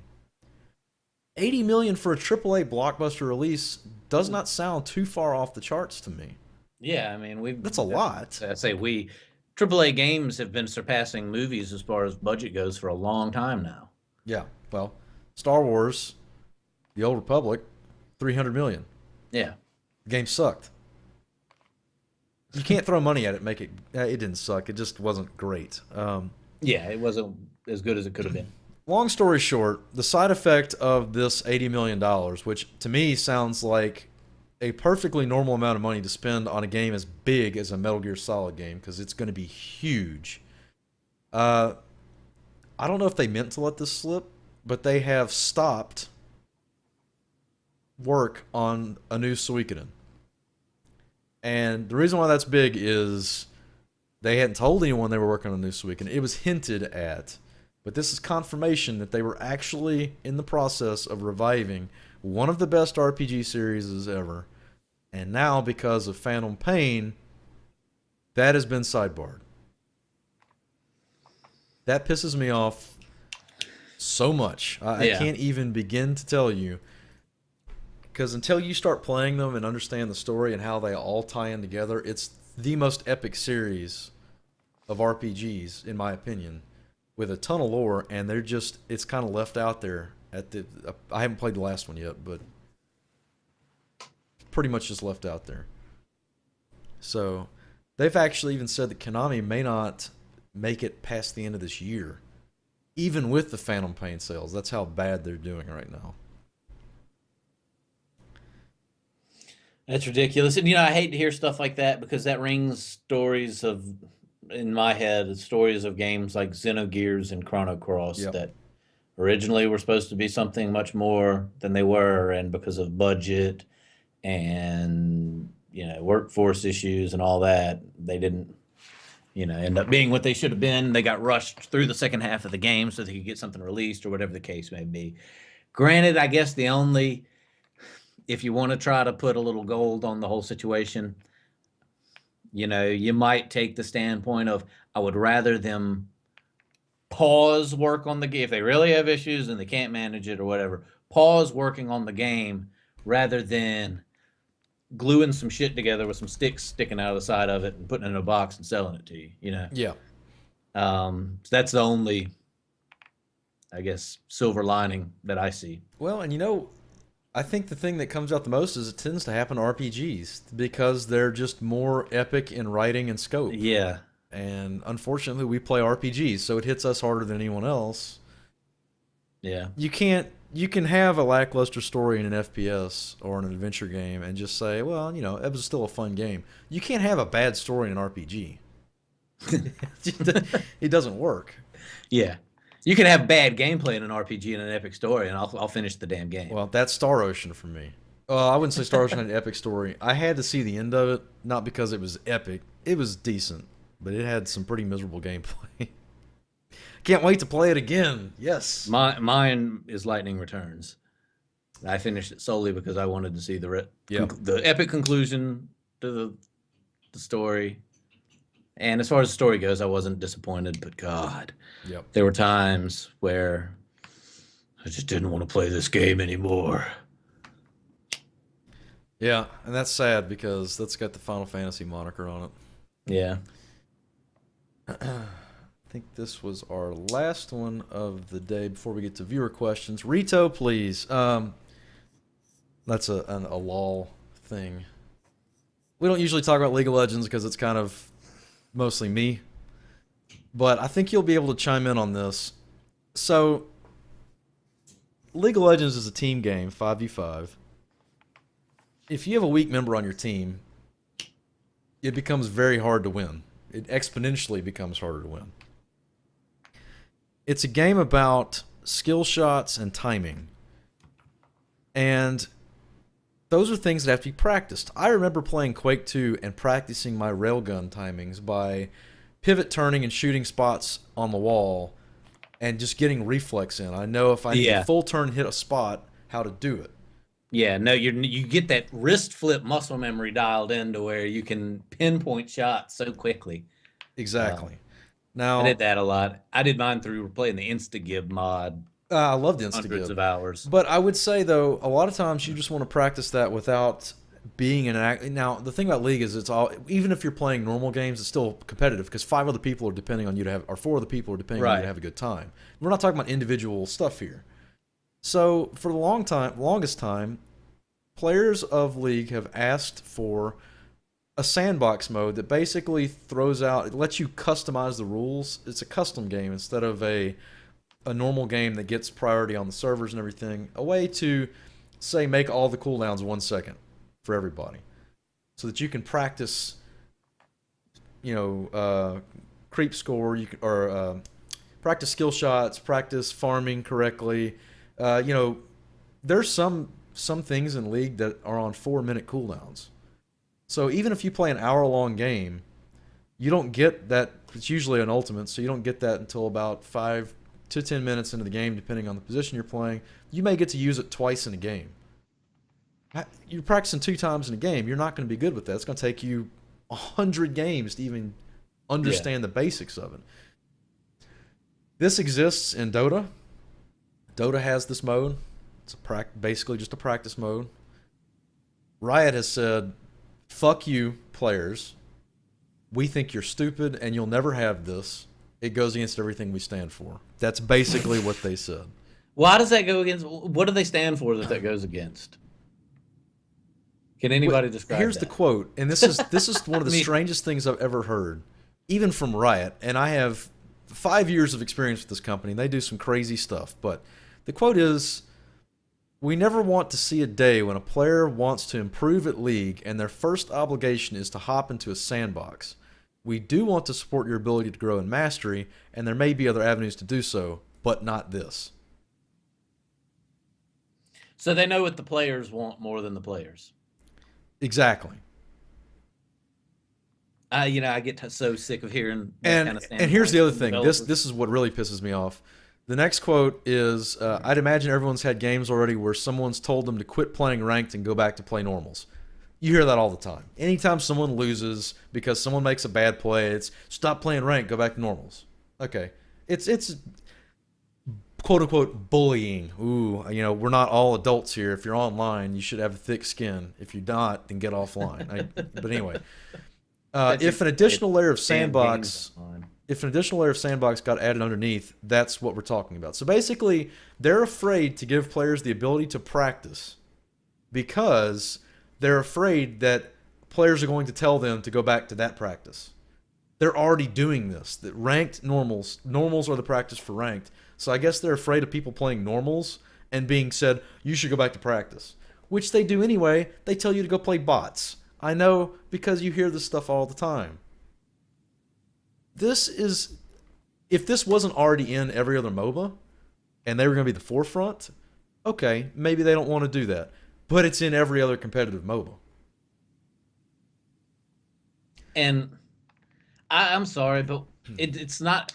80 million for a AAA blockbuster release does not sound too far off the charts to me. Yeah, I mean, That's a lot. I say we, AAA games have been surpassing movies as far as budget goes for a long time now. Yeah. Well, Star Wars, The Old Republic, 300 million. Yeah. The game sucked. You can't throw money at it, make it. It didn't suck. It just wasn't great. Yeah, it wasn't as good as it could have been. Long story short, the side effect of this $80 million, which to me sounds like a perfectly normal amount of money to spend on a game as big as a Metal Gear Solid game, because it's going to be huge. I don't know if they meant to let this slip, but they have stopped work on a new Suikoden. And the reason why that's big is they hadn't told anyone they were working on a new Suikoden. It was hinted at. But this is confirmation that they were actually in the process of reviving one of the best RPG series ever. And now, because of Phantom Pain, that has been sidebarred. That pisses me off so much. I Yeah. can't even begin to tell you. Because until you start playing them and understand the story and how they all tie in together, it's the most epic series of RPGs, in my opinion, with a ton of lore, and it's kind of left out there I haven't played the last one yet, but pretty much just left out there. So they've actually even said that Konami may not make it past the end of this year, even with the Phantom Pain sales. That's how bad they're doing right now. That's ridiculous. And I hate to hear stuff like that because that rings stories of, in my head, stories of games like Xenogears and Chrono Cross Yep. that originally were supposed to be something much more than they were, and because of budget and workforce issues and all that, they didn't end up being what they should have been. They got rushed through the second half of the game so they could get something released or whatever the case may be. Granted, I guess if you want to try to put a little gold on the whole situation, you might take the standpoint of, I would rather them pause work on the game if they really have issues and they can't manage it or whatever. Pause working on the game rather than gluing some shit together with some sticks sticking out of the side of it and putting it in a box and selling it to you. Yeah. So that's the only, I guess, silver lining that I see. Well, and I think the thing that comes out the most is it tends to happen to RPGs because they're just more epic in writing and scope. Yeah. And unfortunately, we play RPGs, so it hits us harder than anyone else. Yeah. You can have a lackluster story in an FPS or an adventure game and just say, well, it was still a fun game. You can't have a bad story in an RPG. It doesn't work. Yeah. You can have bad gameplay in an RPG and an epic story, and I'll finish the damn game. Well, that's Star Ocean for me. I wouldn't say Star Ocean had an epic story. I had to see the end of it, not because it was epic. It was decent, but it had some pretty miserable gameplay. Can't wait to play it again. Yes. Mine is Lightning Returns. I finished it solely because I wanted to see the epic conclusion to the story. And as far as the story goes, I wasn't disappointed, but God, there were times where I just didn't want to play this game anymore. Yeah, and that's sad because that's got the Final Fantasy moniker on it. Yeah. I think this was our last one of the day before we get to viewer questions. Rito, please. That's a LOL thing. We don't usually talk about League of Legends because it's kind of mostly me. But I think you'll be able to chime in on this. So, League of Legends is a team game, 5v5. If you have a weak member on your team, it becomes very hard to win. It exponentially becomes harder to win. It's a game about skill shots and timing. And those are things that have to be practiced. I remember playing Quake 2 and practicing my railgun timings by pivot turning and shooting spots on the wall and just getting reflex in. I know if I need a full turn hit a spot, how to do it. Yeah, no, you get that wrist flip muscle memory dialed in to where you can pinpoint shots so quickly. Exactly. Now I did that a lot. I did mine through playing the Instagib mod. I love the Instagib. Hundreds of hours. But I would say, though, a lot of times you just want to practice that without being an act. Now, the thing about League is it's all, even if you're playing normal games, it's still competitive because 5 other people are depending on you to have, or 4 other people are depending on you to have a good time. We're not talking about individual stuff here. So for the longest time, players of League have asked for a sandbox mode that basically throws out, it lets you customize the rules. It's a custom game instead of a normal game that gets priority on the servers and everything. A way to, say, make all the cooldowns 1 second for everybody, so that you can practice, creep score, practice skill shots, practice farming correctly. There's some things in League that are on 4-minute cooldowns. So even if you play an hour-long game, you don't get that. It's usually an ultimate, so you don't get that until about 5 to 10 minutes into the game, depending on the position you're playing. You may get to use it twice in a game. You're practicing 2 times in a game. You're not going to be good with that. It's going to take you 100 games to even understand the basics of it. This exists in Dota. Dota has this mode. It's basically just a practice mode. Riot has said, fuck you, players. We think you're stupid and you'll never have this. It goes against everything we stand for. That's basically what they said. Why does that go against? What do they stand for that goes against? Can anybody describe Here's that? the quote, and this is one of the strangest things I've ever heard, even from Riot. And I have 5 years of experience with this company. And they do some crazy stuff. But the quote is, "We never want to see a day when a player wants to improve at League and their first obligation is to hop into a sandbox. We do want to support your ability to grow in mastery, and there may be other avenues to do so, but not this." So they know what the players want more than the players. Exactly. I get so sick of hearing that kind of and here's the other thing. This is what really pisses me off. The next quote is, I'd imagine everyone's had games already where someone's told them to quit playing ranked and go back to play normals. You hear that all the time. Anytime someone loses because someone makes a bad play, it's stop playing ranked, go back to normals. Okay. It's quote unquote bullying. Ooh, we're not all adults here. If you're online, you should have a thick skin. If you're not, then get offline. But anyway, Bet you if an play additional layer of damn games sandbox, online. if an additional layer of sandbox got added underneath, that's what we're talking about. So basically, they're afraid to give players the ability to practice because they're afraid that players are going to tell them to go back to that practice. They're already doing this. That ranked normals are the practice for ranked. So I guess they're afraid of people playing normals and being said, you should go back to practice, which they do anyway. They tell you to go play bots. I know because you hear this stuff all the time. If this wasn't already in every other MOBA and they were going to be the forefront, okay, maybe they don't want to do that. But it's in every other competitive MOBA. And I'm sorry, but it's not.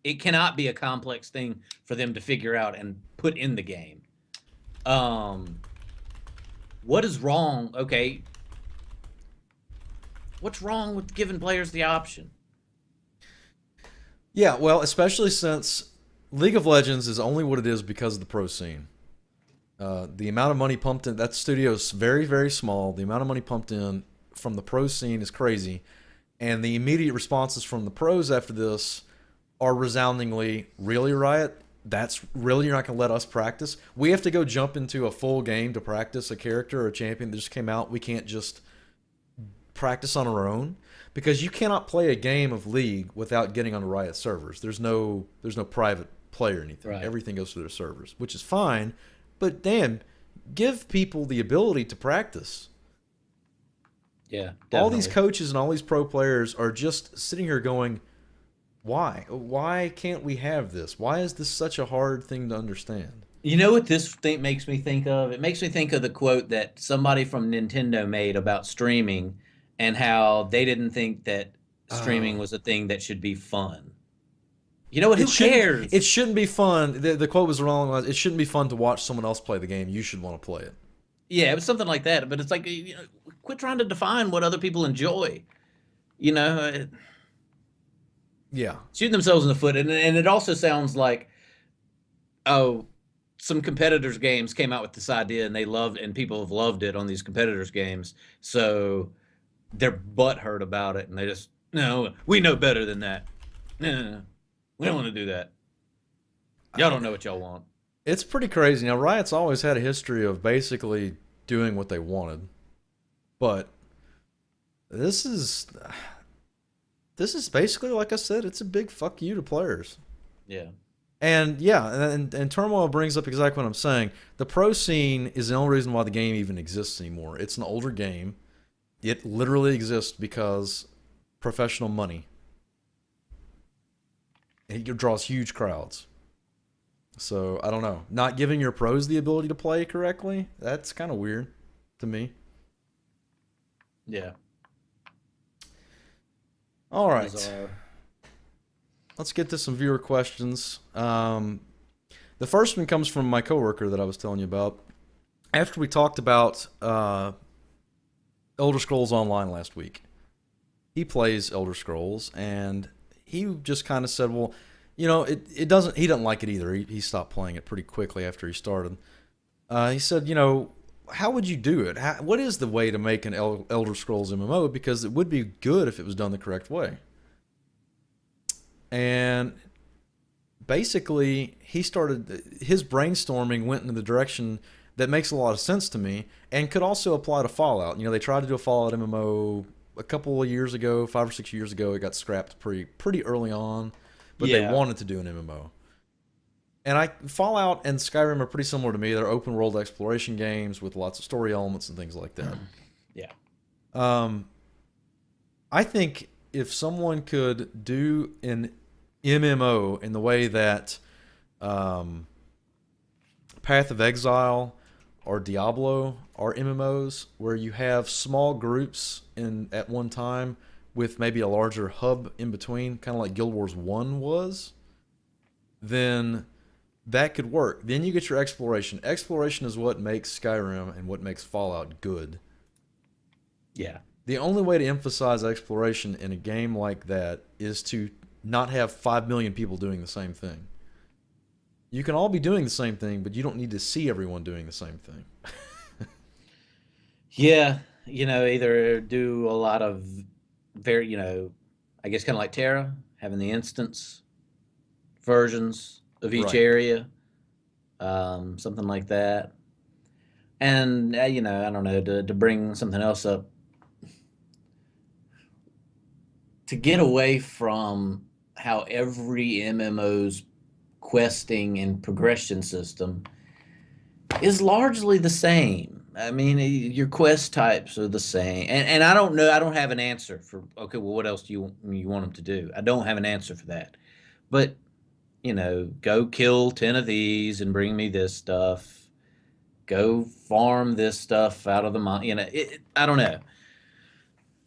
It cannot be a complex thing for them to figure out and put in the game. What is wrong? Okay, what's wrong with giving players the option? Yeah, well, especially since League of Legends is only what it is because of the pro scene. The amount of money pumped in, that studio is very, very small. The amount of money pumped in from the pro scene is crazy. And the immediate responses from the pros after this are resoundingly, really, Riot? That's really, you're not going to let us practice? We have to go jump into a full game to practice a character or a champion that just came out. We can't just practice on our own because you cannot play a game of League without getting on Riot servers. There's no private play or anything. Right. Everything goes through their servers, which is fine. But damn, give people the ability to practice. Yeah, definitely. All these coaches and all these pro players are just sitting here going, why? Why can't we have this? Why is this such a hard thing to understand? You know what this thing makes me think of? It makes me think of the quote that somebody from Nintendo made about streaming and how they didn't think that streaming was a thing that should be fun. You know what? Who cares? It shouldn't be fun. The quote was wrong. It shouldn't be fun to watch someone else play the game. You should want to play it. Yeah, it was something like that. But it's like, quit trying to define what other people enjoy. Yeah. Shooting themselves in the foot. And it also sounds like, oh, some competitors' games came out with this idea and people have loved it on these competitors' games. So they're butthurt about it. And they just, no, we know better than that. No. We don't want to do that. Y'all don't know what y'all want. It's pretty crazy. Now, Riot's always had a history of basically doing what they wanted. But this is basically, like I said, it's a big fuck you to players. Yeah. And yeah, and Turmoil brings up exactly what I'm saying. The pro scene is the only reason why the game even exists anymore. It's an older game. It literally exists because professional money. It draws huge crowds. So, I don't know. Not giving your pros the ability to play correctly, that's kind of weird to me. Yeah. All right. Bizarre. Let's get to some viewer questions. The first one comes from my coworker that I was telling you about. After we talked about Elder Scrolls Online last week, he plays Elder Scrolls, and he just kind of said, well, he doesn't like it either. He stopped playing it pretty quickly after he started. He said, how would you do it? What is the way to make an Elder Scrolls MMO? Because it would be good if it was done the correct way. And basically, his brainstorming went in the direction that makes a lot of sense to me and could also apply to Fallout. They tried to do a Fallout MMO a couple of years ago, 5 or 6 years ago. It got scrapped pretty early on, but they wanted to do an MMO. And Fallout and Skyrim are pretty similar to me. They're open world exploration games with lots of story elements and things like that. Yeah. I think if someone could do an MMO in the way that Path of Exile or Diablo are MMOs, where you have small groups at one time with maybe a larger hub in between, kind of like Guild Wars 1 was, then that could work. Then you get your exploration. Exploration is what makes Skyrim and what makes Fallout good. Yeah. The only way to emphasize exploration in a game like that is to not have 5 million people doing the same thing. You can all be doing the same thing, but you don't need to see everyone doing the same thing. Yeah, either do a lot of very, I guess kind of like Terra, having the instance versions of each Right. area, something like that. And I don't know, to bring something else up, to get away from how every MMO's questing and progression system is largely the same. I mean, your quest types are the same, and I don't know. I don't have an answer for. Okay, well, what else do you want them to do? I don't have an answer for that. But go kill 10 of these and bring me this stuff. Go farm this stuff out of the mine. I don't know.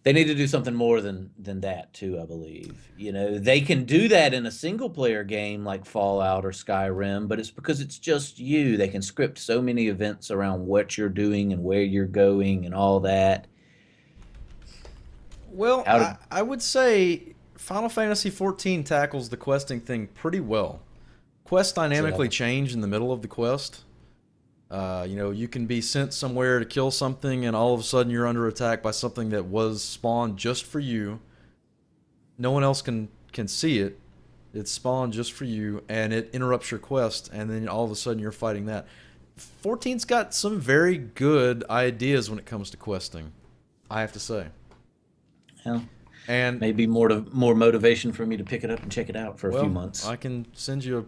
They need to do something more than that too, I believe. They can do that in a single player game like Fallout or Skyrim, but it's because it's just you. They can script so many events around what you're doing and where you're going and all that. Well, How to I would say Final Fantasy XIV tackles the questing thing pretty well. Quests dynamically so change in the middle of the quest. You can be sent somewhere to kill something, and all of a sudden you're under attack by something that was spawned just for you. No one else can see it. It's spawned just for you, and it interrupts your quest, and then all of a sudden you're fighting that. 14's got some very good ideas when it comes to questing, I have to say. well, And maybe more motivation for me to pick it up and check it out for a few well, months. I can send you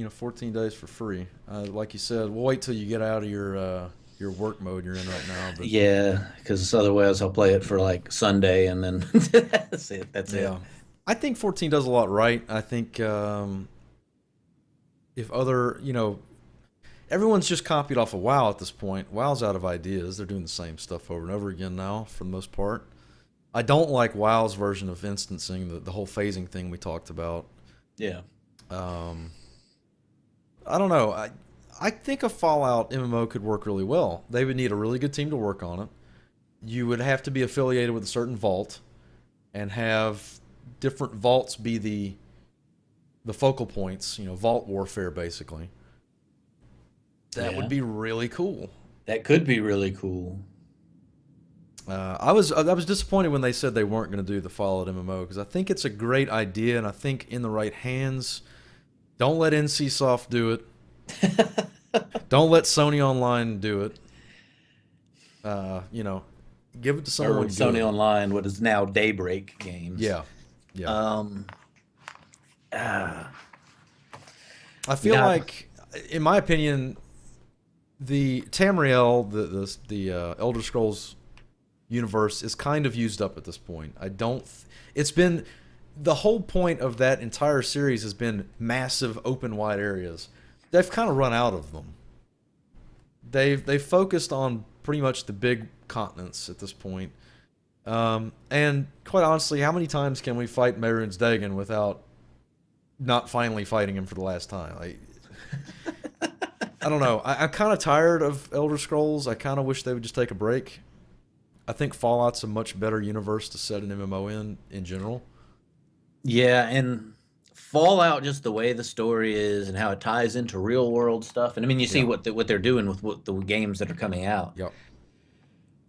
14 days for free. Like you said, we'll wait till you get out of your work mode you're in right now. But Yeah, because otherwise I'll play it for like Sunday and then that's it. That's it. yeah, I think 14 does a lot right. I think if other, everyone's just copied off of WoW at this point. WoW's out of ideas. They're doing the same stuff over and over again now for the most part. I don't like WoW's version of instancing, the whole phasing thing we talked about. Yeah. Um, I don't know. I think a Fallout MMO could work really well. They would need a really good team to work on it. You would have to be affiliated with a certain vault and have different vaults be the focal points, vault warfare basically. That would Yeah. be really cool. That could be really cool. I was disappointed when they said they weren't going to do the Fallout MMO because I think it's a great idea and I think in the right hands. Don't let NCSoft do it. Don't let Sony Online do it. Give it to Or someone Sony good. Online, what is now Daybreak Games. Yeah, yeah. Um, ah, I feel like, in my opinion, the Tamriel, the Elder Scrolls universe is kind of used up at this point. I don't. It's been the whole point of that entire series has been massive open wide areas. They've kind of run out of them. They've focused on pretty much the big continents at this point. And quite honestly, how many times can we fight Mehrunes Dagon without not finally fighting him for the last time? I don't know. I'm kind of tired of Elder Scrolls. I kind of wish they would just take a break. I think Fallout's a much better universe to set an MMO in general. yeah, and Fallout, just the way the story is and how it ties into real world stuff. And I mean, you see Yeah. what they're doing with what the games that are coming out. Yep.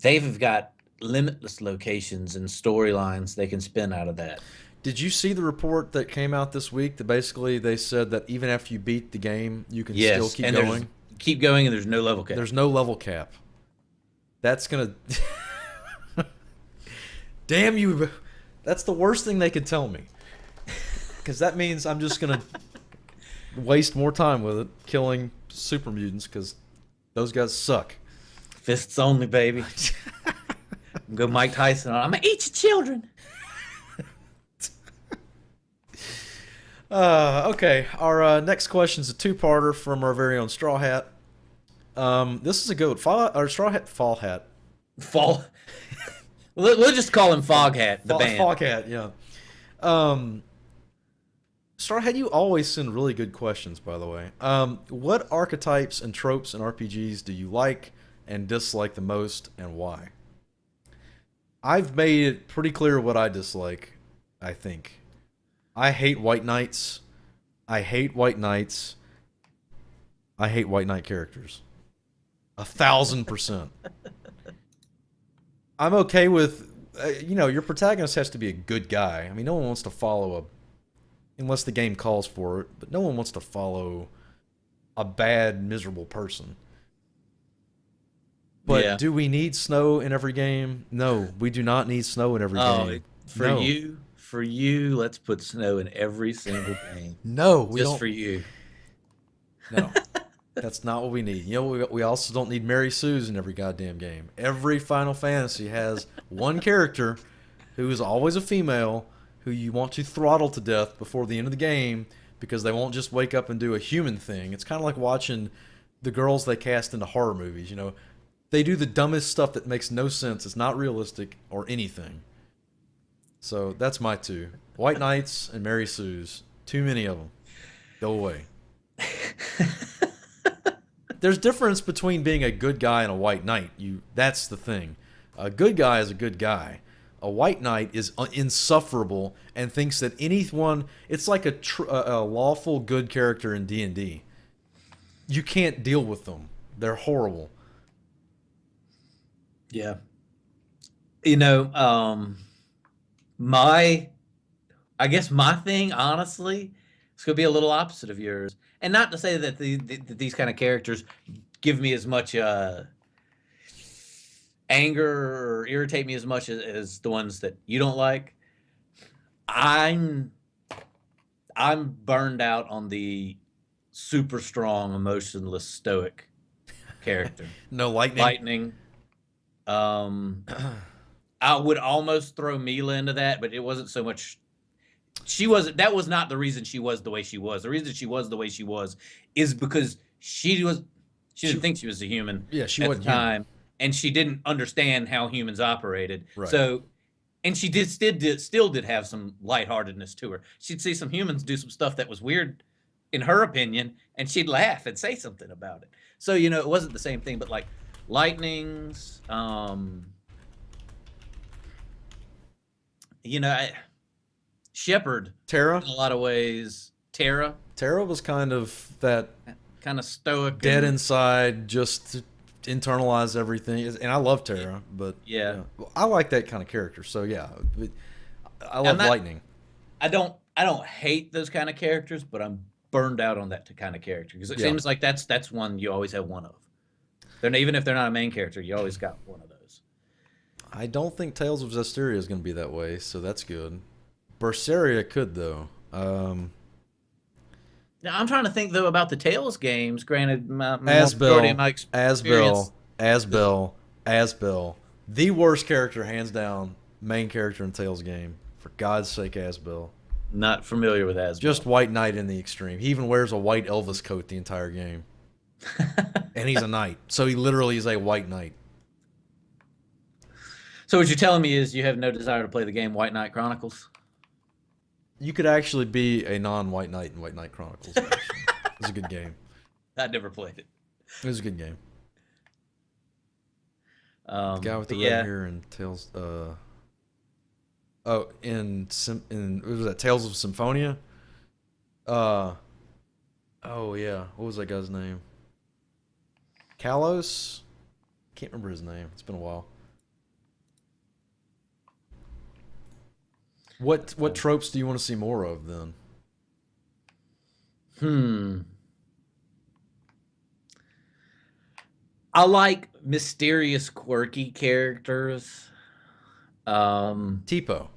They've got limitless locations and storylines they can spin out of that. Did you see the report that came out this week that basically they said that even after you beat the game, you can still Yes, keep and going? keep going, and there's no level cap. There's no level cap. That's gonna. Damn you! That's the worst thing they could tell me. Because that means I'm just gonna waste more time with it, killing super mutants. Because those guys suck. Fists only, baby. Go Mike Tyson. I'm gonna eat your children. Okay, our next question is a two-parter from our very own Straw Hat. This is a good Fall or Straw Hat Fall Hat. Fall. We'll just call him Foghat, the band. Fog Hat, yeah. Straw Hat, you always send really good questions, by the way. What archetypes and tropes in RPGs do you like and dislike the most, and why? I've made it pretty clear what I dislike, I think. I hate White Knights. I hate White Knights. I hate White Knight characters. 1,000%. I'm okay with, your protagonist has to be a good guy. I mean, no one wants to follow unless the game calls for it, but no one wants to follow a bad, miserable person. But Yeah. do we need snow in every game? No, we do not need snow in every Oh, game. for No. you, let's put snow in every single game. No, we Just don't. for you. No, that's not what we need. We also don't need Mary Sue's in every goddamn game. Every Final Fantasy has one character who is always a female who you want to throttle to death before the end of the game because they won't just wake up and do a human thing. It's kind of like watching the girls they cast into horror movies. They do the dumbest stuff that makes no sense. It's not realistic or anything. So that's my two. White Knights and Mary Sue's. Too many of them. Go away. There's difference between being a good guy and a white knight. That's the thing. A good guy is a good guy. A white knight is insufferable and thinks that anyone. It's like a lawful good character in D&D. You can't deal with them. They're horrible. Yeah. I guess my thing, honestly, it's going to be a little opposite of yours. And not to say that these kind of characters give me as much anger or irritate me as much as the ones that you don't like. I'm burned out on the super strong, emotionless, stoic character. No lightning. Lightning. I would almost throw Mila into that, but it wasn't so much. That was not the reason she was the way she was. The reason she was the way she was is because she didn't think she was a human. Yeah, she at wasn't the time, human. and she didn't understand how humans operated. Right. So, and she still did have some lightheartedness to her. She'd see some humans do some stuff that was weird, in her opinion, and she'd laugh and say something about it. So it wasn't the same thing, but like lightnings, Shepard, Terra. in a lot of ways. Terra Was kind of that kind of stoic, dead inside, just to internalize everything. And I love Terra, but Yeah. I like that kind of character. So yeah, I love Lightning. I don't hate those kind of characters, but I'm burned out on that kind of character because it seems like that's one you always have one of. Even if they're not a main character, you always got one of those. I don't think Tales of Zestiria is going to be that way, so that's good. Berseria could though. Now I'm trying to think though about the Tales games. Granted, Asbel, the worst character, hands down, main character in Tales game. For God's sake, Asbel. Not familiar with Asbel. Just White Knight in the extreme. He even wears a white Elvis coat the entire game. And he's a knight, so he literally is a white knight. So what you're telling me is you have no desire to play the game White Knight Chronicles? You could actually be a non-White Knight in White Knight Chronicles. It's a good game. I never played it. It was a good game. The guy with the red hair and Tales. In what was that? Tales of Symphonia. Oh yeah, what was that guy's name? Kalos. Can't remember his name. It's been a while. What tropes do you want to see more of then? I like mysterious, quirky characters. Tipo.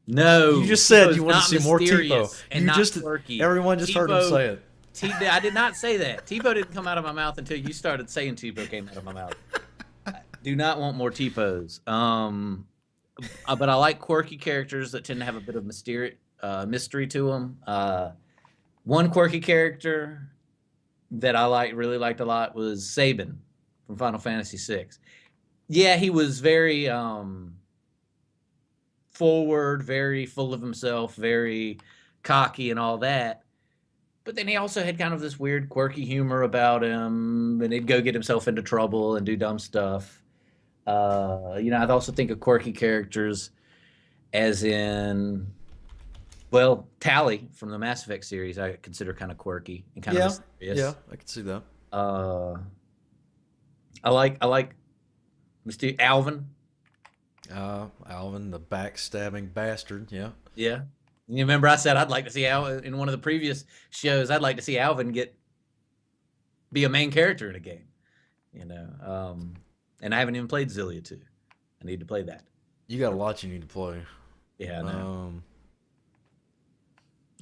No, You just said Tipo's you want to not see more Tipo. mysterious and not quirky. Everyone just heard him say it. I did not say that. Tipo didn't come out of my mouth until you started saying Tipo came out of my mouth. I do not want more Tipos. But I like quirky characters that tend to have a bit of mystery to them. One quirky character that I really liked a lot was Sabin from Final Fantasy VI. Yeah, he was very forward, very full of himself, very cocky and all that. But then he also had kind of this weird quirky humor about him, and he'd go get himself into trouble and do dumb stuff. I'd also think of quirky characters as in, Tali from the Mass Effect series I consider kind of quirky and kind of mysterious. Yeah, I can see that. Uh, I like Mr. Alvin. Alvin, the backstabbing bastard. Yeah. Yeah. You remember I said I'd like to see Alvin in one of the previous shows. I'd like to see Alvin be a main character in a game. You know, and I haven't even played Zillia 2. I need to play that. You got a lot you need to play. Yeah, I know. Um,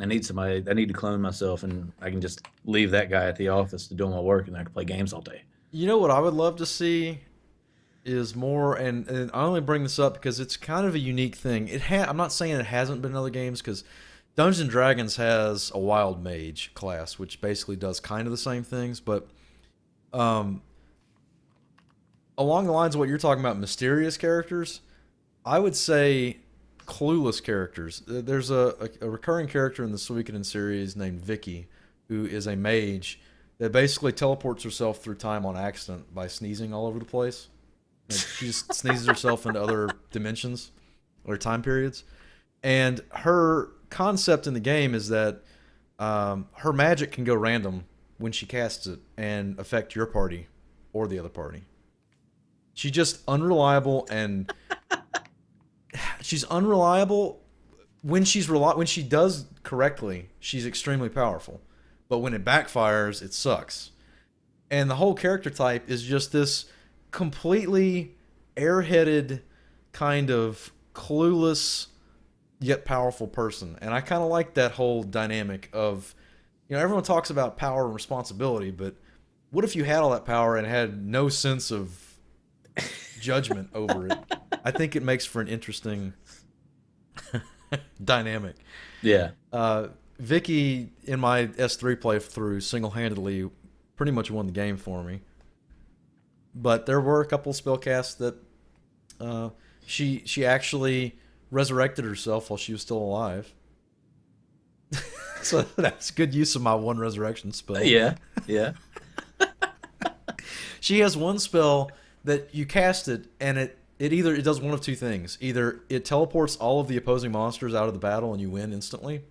I need somebody. I need to clone myself, and I can just leave that guy at the office to do my work, and I can play games all day. you know what I would love to see is more, and I only bring this up because it's kind of a unique thing. I'm not saying it hasn't been in other games because Dungeons and Dragons has a wild mage class, which basically does kind of the same things, but um, along the lines of what you're talking about, mysterious characters, I would say clueless characters. There's a recurring character in the Suikoden series named Vicky, who is a mage that basically teleports herself through time on accident by sneezing all over the place. Like she just sneezes herself into other dimensions or time periods. And her concept in the game is that her magic can go random when she casts it and affect your party or the other party. She's just unreliable, and she's unreliable when she does correctly. She's extremely powerful, but when it backfires, it sucks. And the whole character type is just this completely airheaded, kind of clueless yet powerful person. And I kind of like that whole dynamic of, everyone talks about power and responsibility, but what if you had all that power and had no sense of judgment over it? I think it makes for an interesting dynamic. Yeah. Vicky, in my S3 playthrough, single-handedly pretty much won the game for me. But there were a couple spellcasts that she actually resurrected herself while she was still alive. So that's good use of my one resurrection spell. Yeah. Yeah. She has one spell that you cast it, and it does one of two things. Either it teleports all of the opposing monsters out of the battle and you win instantly,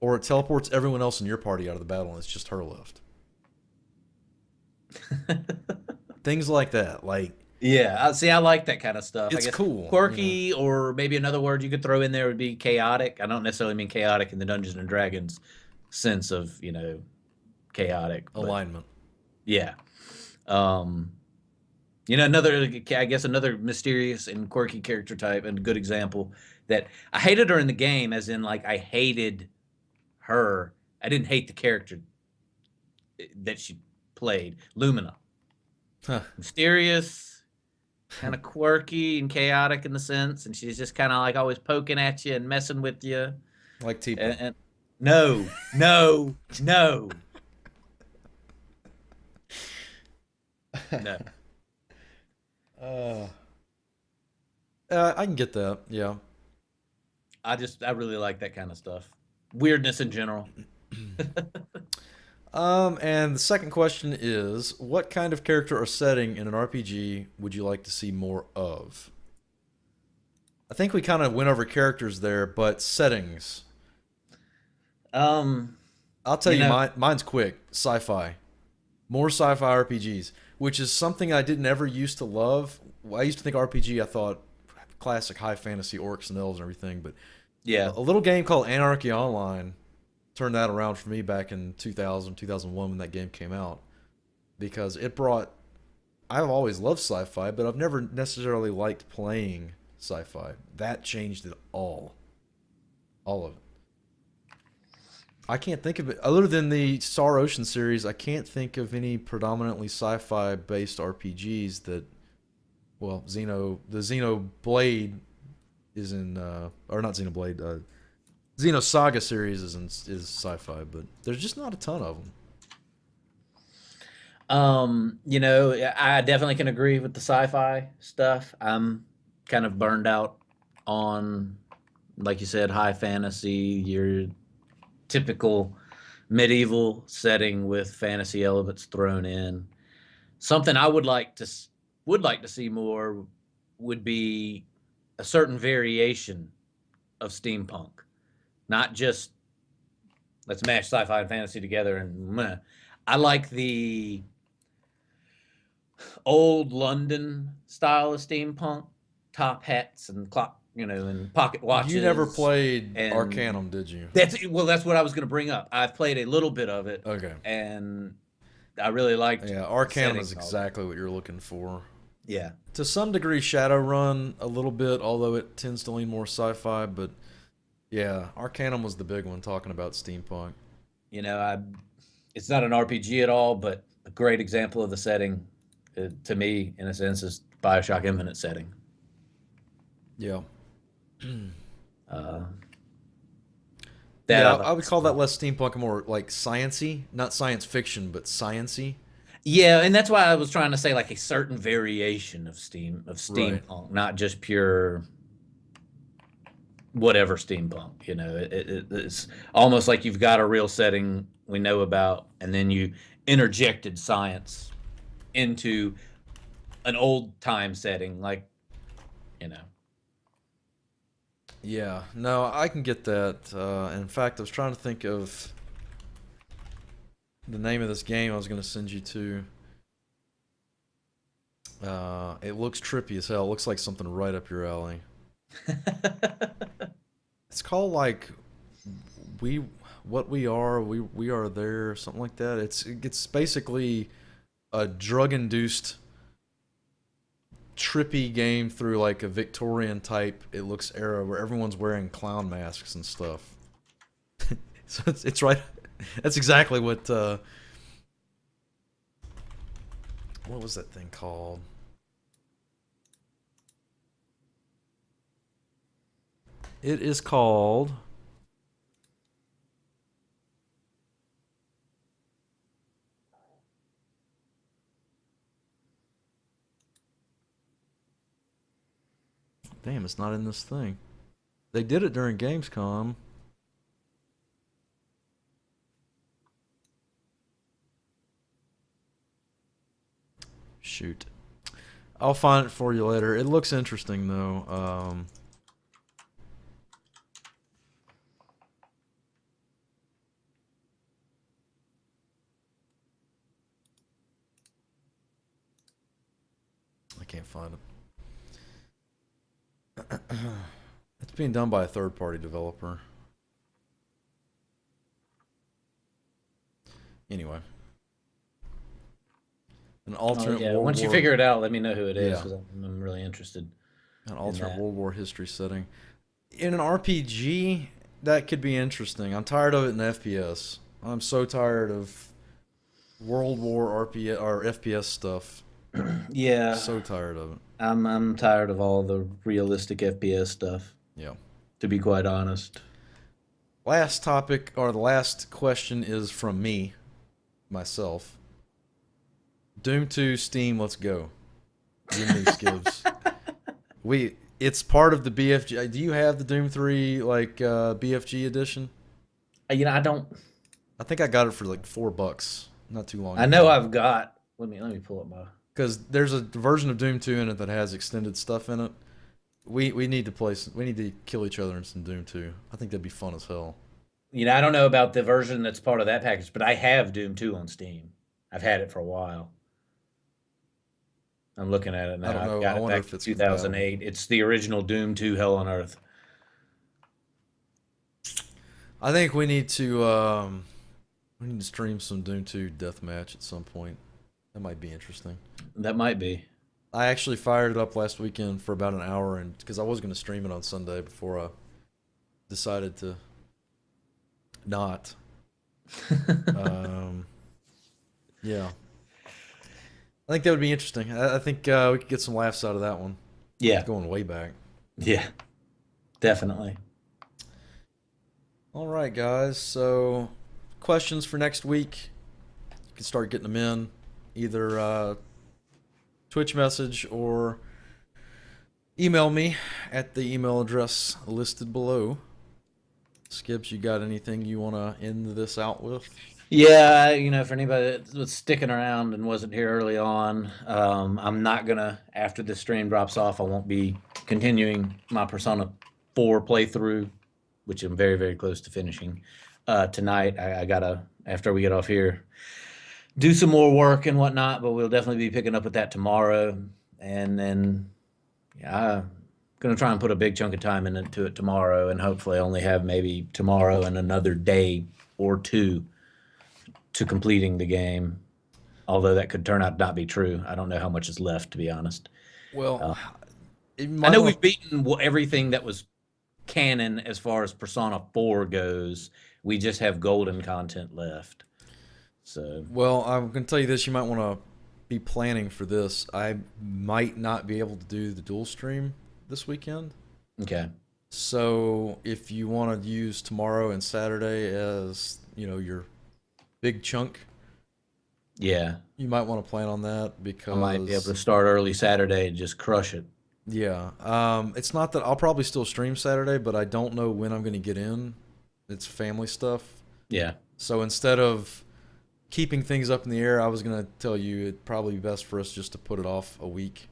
or it teleports everyone else in your party out of the battle and it's just her left. Things like that. Like, Yeah. See, I like that kind of stuff. I it's guess cool. quirky, or maybe another word you could throw in there would be chaotic. I don't necessarily mean chaotic in the Dungeons and Dragons sense of, chaotic, but Alignment. yeah. Um, another mysterious and quirky character type and good example that I hated her in the game, as in like I hated her. I didn't hate the character that she played, Lumina. Huh. Mysterious, kind of quirky and chaotic in the sense, and she's just kind of like always poking at you and messing with you. Like T. And no, no, no, no. Uh, I can get that. Yeah. I really like that kind of stuff. Weirdness in general. And the second question is, what kind of character or setting in an RPG would you like to see more of? I think we kind of went over characters there, but settings. Um, I'll tell you you, know, mine's quick. Sci-fi. More sci-fi RPGs, which is something I didn't ever used to love. I used to think RPG, I thought classic high fantasy orcs and elves and everything, but yeah, a little game called Anarchy Online turned that around for me back in 2000, 2001 when that game came out, because it brought, I've always loved sci-fi, but I've never necessarily liked playing sci-fi. That changed it all. All of it. I can't think of it other than the Star Ocean series. I can't think of any predominantly sci-fi based RPGs that, well, the Xenoblade is in, or not Xenoblade, Xenosaga series is sci-fi, but there's just not a ton of them. I definitely can agree with the sci-fi stuff. I'm kind of burned out on, like you said, high fantasy, your typical medieval setting with fantasy elements thrown in. Something I would like to see more would be a certain variation of steampunk, not just let's mash sci-fi and fantasy together and meh. I like the old London style of steampunk, top hats and clock, and pocket You never watches. played And Arcanum, did you? that's what I was going to bring up. I've played a little bit of it, Okay. and I really liked Yeah, the Arcanum setting is and all that. exactly what you're looking for. Yeah, To some degree, Shadowrun a little bit, although it tends to lean more sci-fi. But yeah, Arcanum was the big one talking about steampunk. I it's not an RPG at all, but a great example of the setting, to me, in a sense, is Bioshock Infinite setting. Yeah. Uh, that Yeah, I I thought would was call that cool. less steampunk, more like sciency, not science fiction, but sciency. Yeah, and that's why I was trying to say like a certain variation of Right. steampunk, not just pure whatever steampunk. It's almost like you've got a real setting we know about, and then you interjected science into an old time setting, like you know. Yeah. No, I can get that. In fact, I was trying to think of the name of this game I was going to send you to. It looks trippy as hell. It looks like something right up your alley. It's called like we what we are we are there, something like that. It's basically a drug induced trippy game through like a Victorian type, it looks, era where everyone's wearing clown masks and stuff. So it's right. That's exactly what was that thing called? It is called. Damn, it's not in this thing. They did it during Gamescom. Shoot. I'll find it for you later. It looks interesting though. I can't find it. It's being done by a third-party developer. Anyway, an Oh alternate yeah, World once you War. figure it out, let me know who it is Yeah, because I'm really interested an in alternate that. World War history setting. In an RPG, that could be interesting. I'm tired of it in FPS. I'm so tired of World War RP or FPS stuff. Yeah, So tired of it. I'm tired of all the realistic FPS stuff, Yeah. to be quite honest. Last topic, or the last question, is from me, myself. Doom 2 Steam, let's go. You and me, Skibbs. It's part of the BFG. Do you have the Doom 3 like BFG edition? I don't. I think I got it for like $4 not too long I know ago. I've got. Let me pull up my. Because there's a version of Doom 2 in it that has extended stuff in it. We need to play. We need to kill each other in some Doom 2. I think that'd be fun as hell. I don't know about the version that's part of that package, but I have Doom 2 on Steam. I've had it for a while. I'm looking at it I now. don't I've know. I got it wonder back if to it's compatible. 2008. It's the original Doom 2 Hell on Earth. I think we need to stream some Doom 2 deathmatch at some point. That might be interesting. That might be. I actually fired it up last weekend for about an hour, and because I was going to stream it on Sunday before I decided to not. Um, yeah, I think that would be interesting. I think we could get some laughs out of that one. Yeah, Going way back. yeah, definitely. All right, guys. So, questions for next week. You can start getting them in, either Twitch message or email me at the email address listed below. Skips, you got anything you want to end this out with? Yeah, for anybody that was sticking around and wasn't here early on, I'm not gonna, after the stream drops off, I won't be continuing my Persona 4 playthrough, which I'm very, very close to finishing tonight. I gotta, after we get off here, do some more work and whatnot, but we'll definitely be picking up with that tomorrow. And then, yeah, I'm gonna try and put a big chunk of time into it tomorrow, and hopefully only have maybe tomorrow and another day or two to completing the game. Although that could turn out not be true. I don't know how much is left, to be honest. Well, Uh, you I might know want we've to. beaten everything that was canon as far as Persona 4 goes. We just have golden content left. So, Well, I'm going to tell you this. You might want to be planning for this. I might not be able to do the dual stream this weekend. okay. So if you want to use tomorrow and Saturday as, your big chunk, Yeah. you might want to plan on that I might be able because, to start early Saturday and just crush it. yeah, it's not that I'll probably still stream Saturday, but I don't know when I'm going to get in. It's family stuff. Yeah. So instead of keeping things up in the air, I was going to tell you it'd probably be best for us just to put it off a week.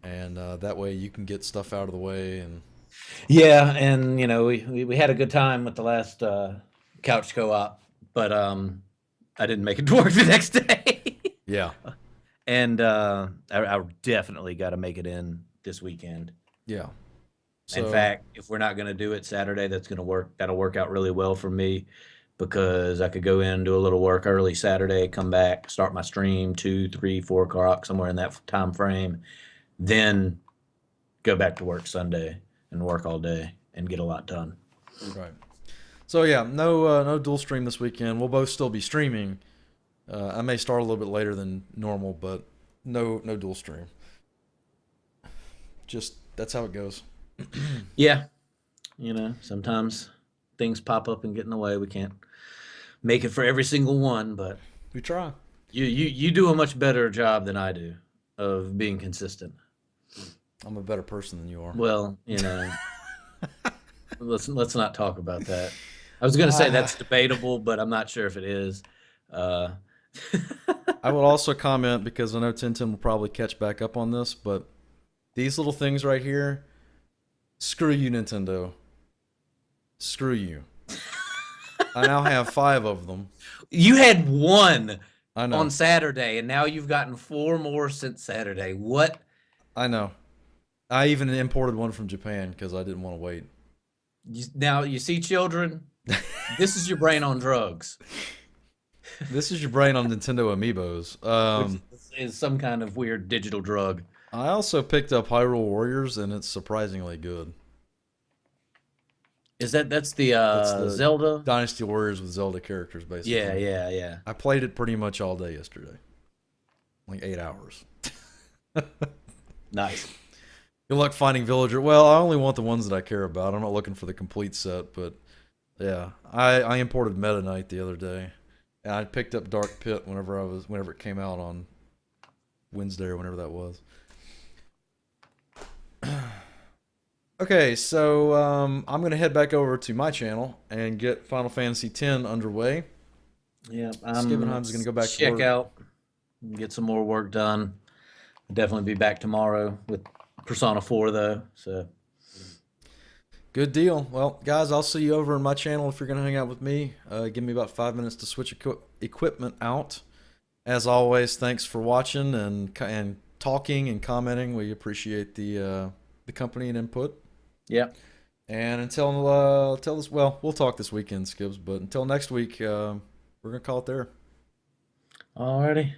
And that way you can get stuff out of the way. And Yeah, and we had a good time with the last couch co-op, but I didn't make it to work the next day. yeah, And I definitely got to make it in this weekend. yeah. In So, fact, if we're not going to do it Saturday, that's going to work. That'll work out really well for me because I could go in, do a little work early Saturday, come back, start my stream 2, 3, 4 o'clock, somewhere in that time frame, then go back to work Sunday and work all day and get a lot done. right. So yeah, no dual stream this weekend. We'll both still be streaming. I may start a little bit later than normal, but no dual stream. Just that's how it goes. Yeah, sometimes things pop up and get in the way. We can't make it for every single one, but We try. you do a much better job than I do of being consistent. I'm a better person than you are. Well, let's not talk about that. I was going to say that's debatable, but I'm not sure if it is. Uh, I will also comment because I know Tintin will probably catch back up on this, but these little things right here, screw you, Nintendo. Screw you. I now have 5 of them. you had one I know. on Saturday, and now you've gotten 4 more since Saturday. What? I know. I even imported one from Japan because I didn't want to wait. Now you see, children, this is your brain on drugs, This is your brain on Nintendo Amiibos. which is some kind of weird digital drug. I also picked up Hyrule Warriors, and it's surprisingly good. That's the That's the Zelda? Dynasty Warriors with Zelda characters, basically. Yeah. I played it pretty much all day yesterday, like 8 hours. Nice. Good luck finding villager. Well, I only want the ones that I care about. I'm not looking for the complete set, but yeah, I imported Meta Knight the other day, and I picked up Dark Pit whenever it came out on Wednesday or whenever that was. Okay, so I'm gonna head back over to my channel and get Final Fantasy X underway. Yeah, Skibbenheim's gonna go back to check work. out, get some more work done. I'll definitely be back tomorrow with Persona 4 though. So Good deal. Well, guys, I'll see you over in my channel if you're going to hang out with me. Give me about 5 minutes to switch equipment out. As always, thanks for watching and talking and commenting. We appreciate the company and input. yeah, And until this, well, we'll talk this weekend, Skibbs. But until next week, we're gonna call it there. alrighty.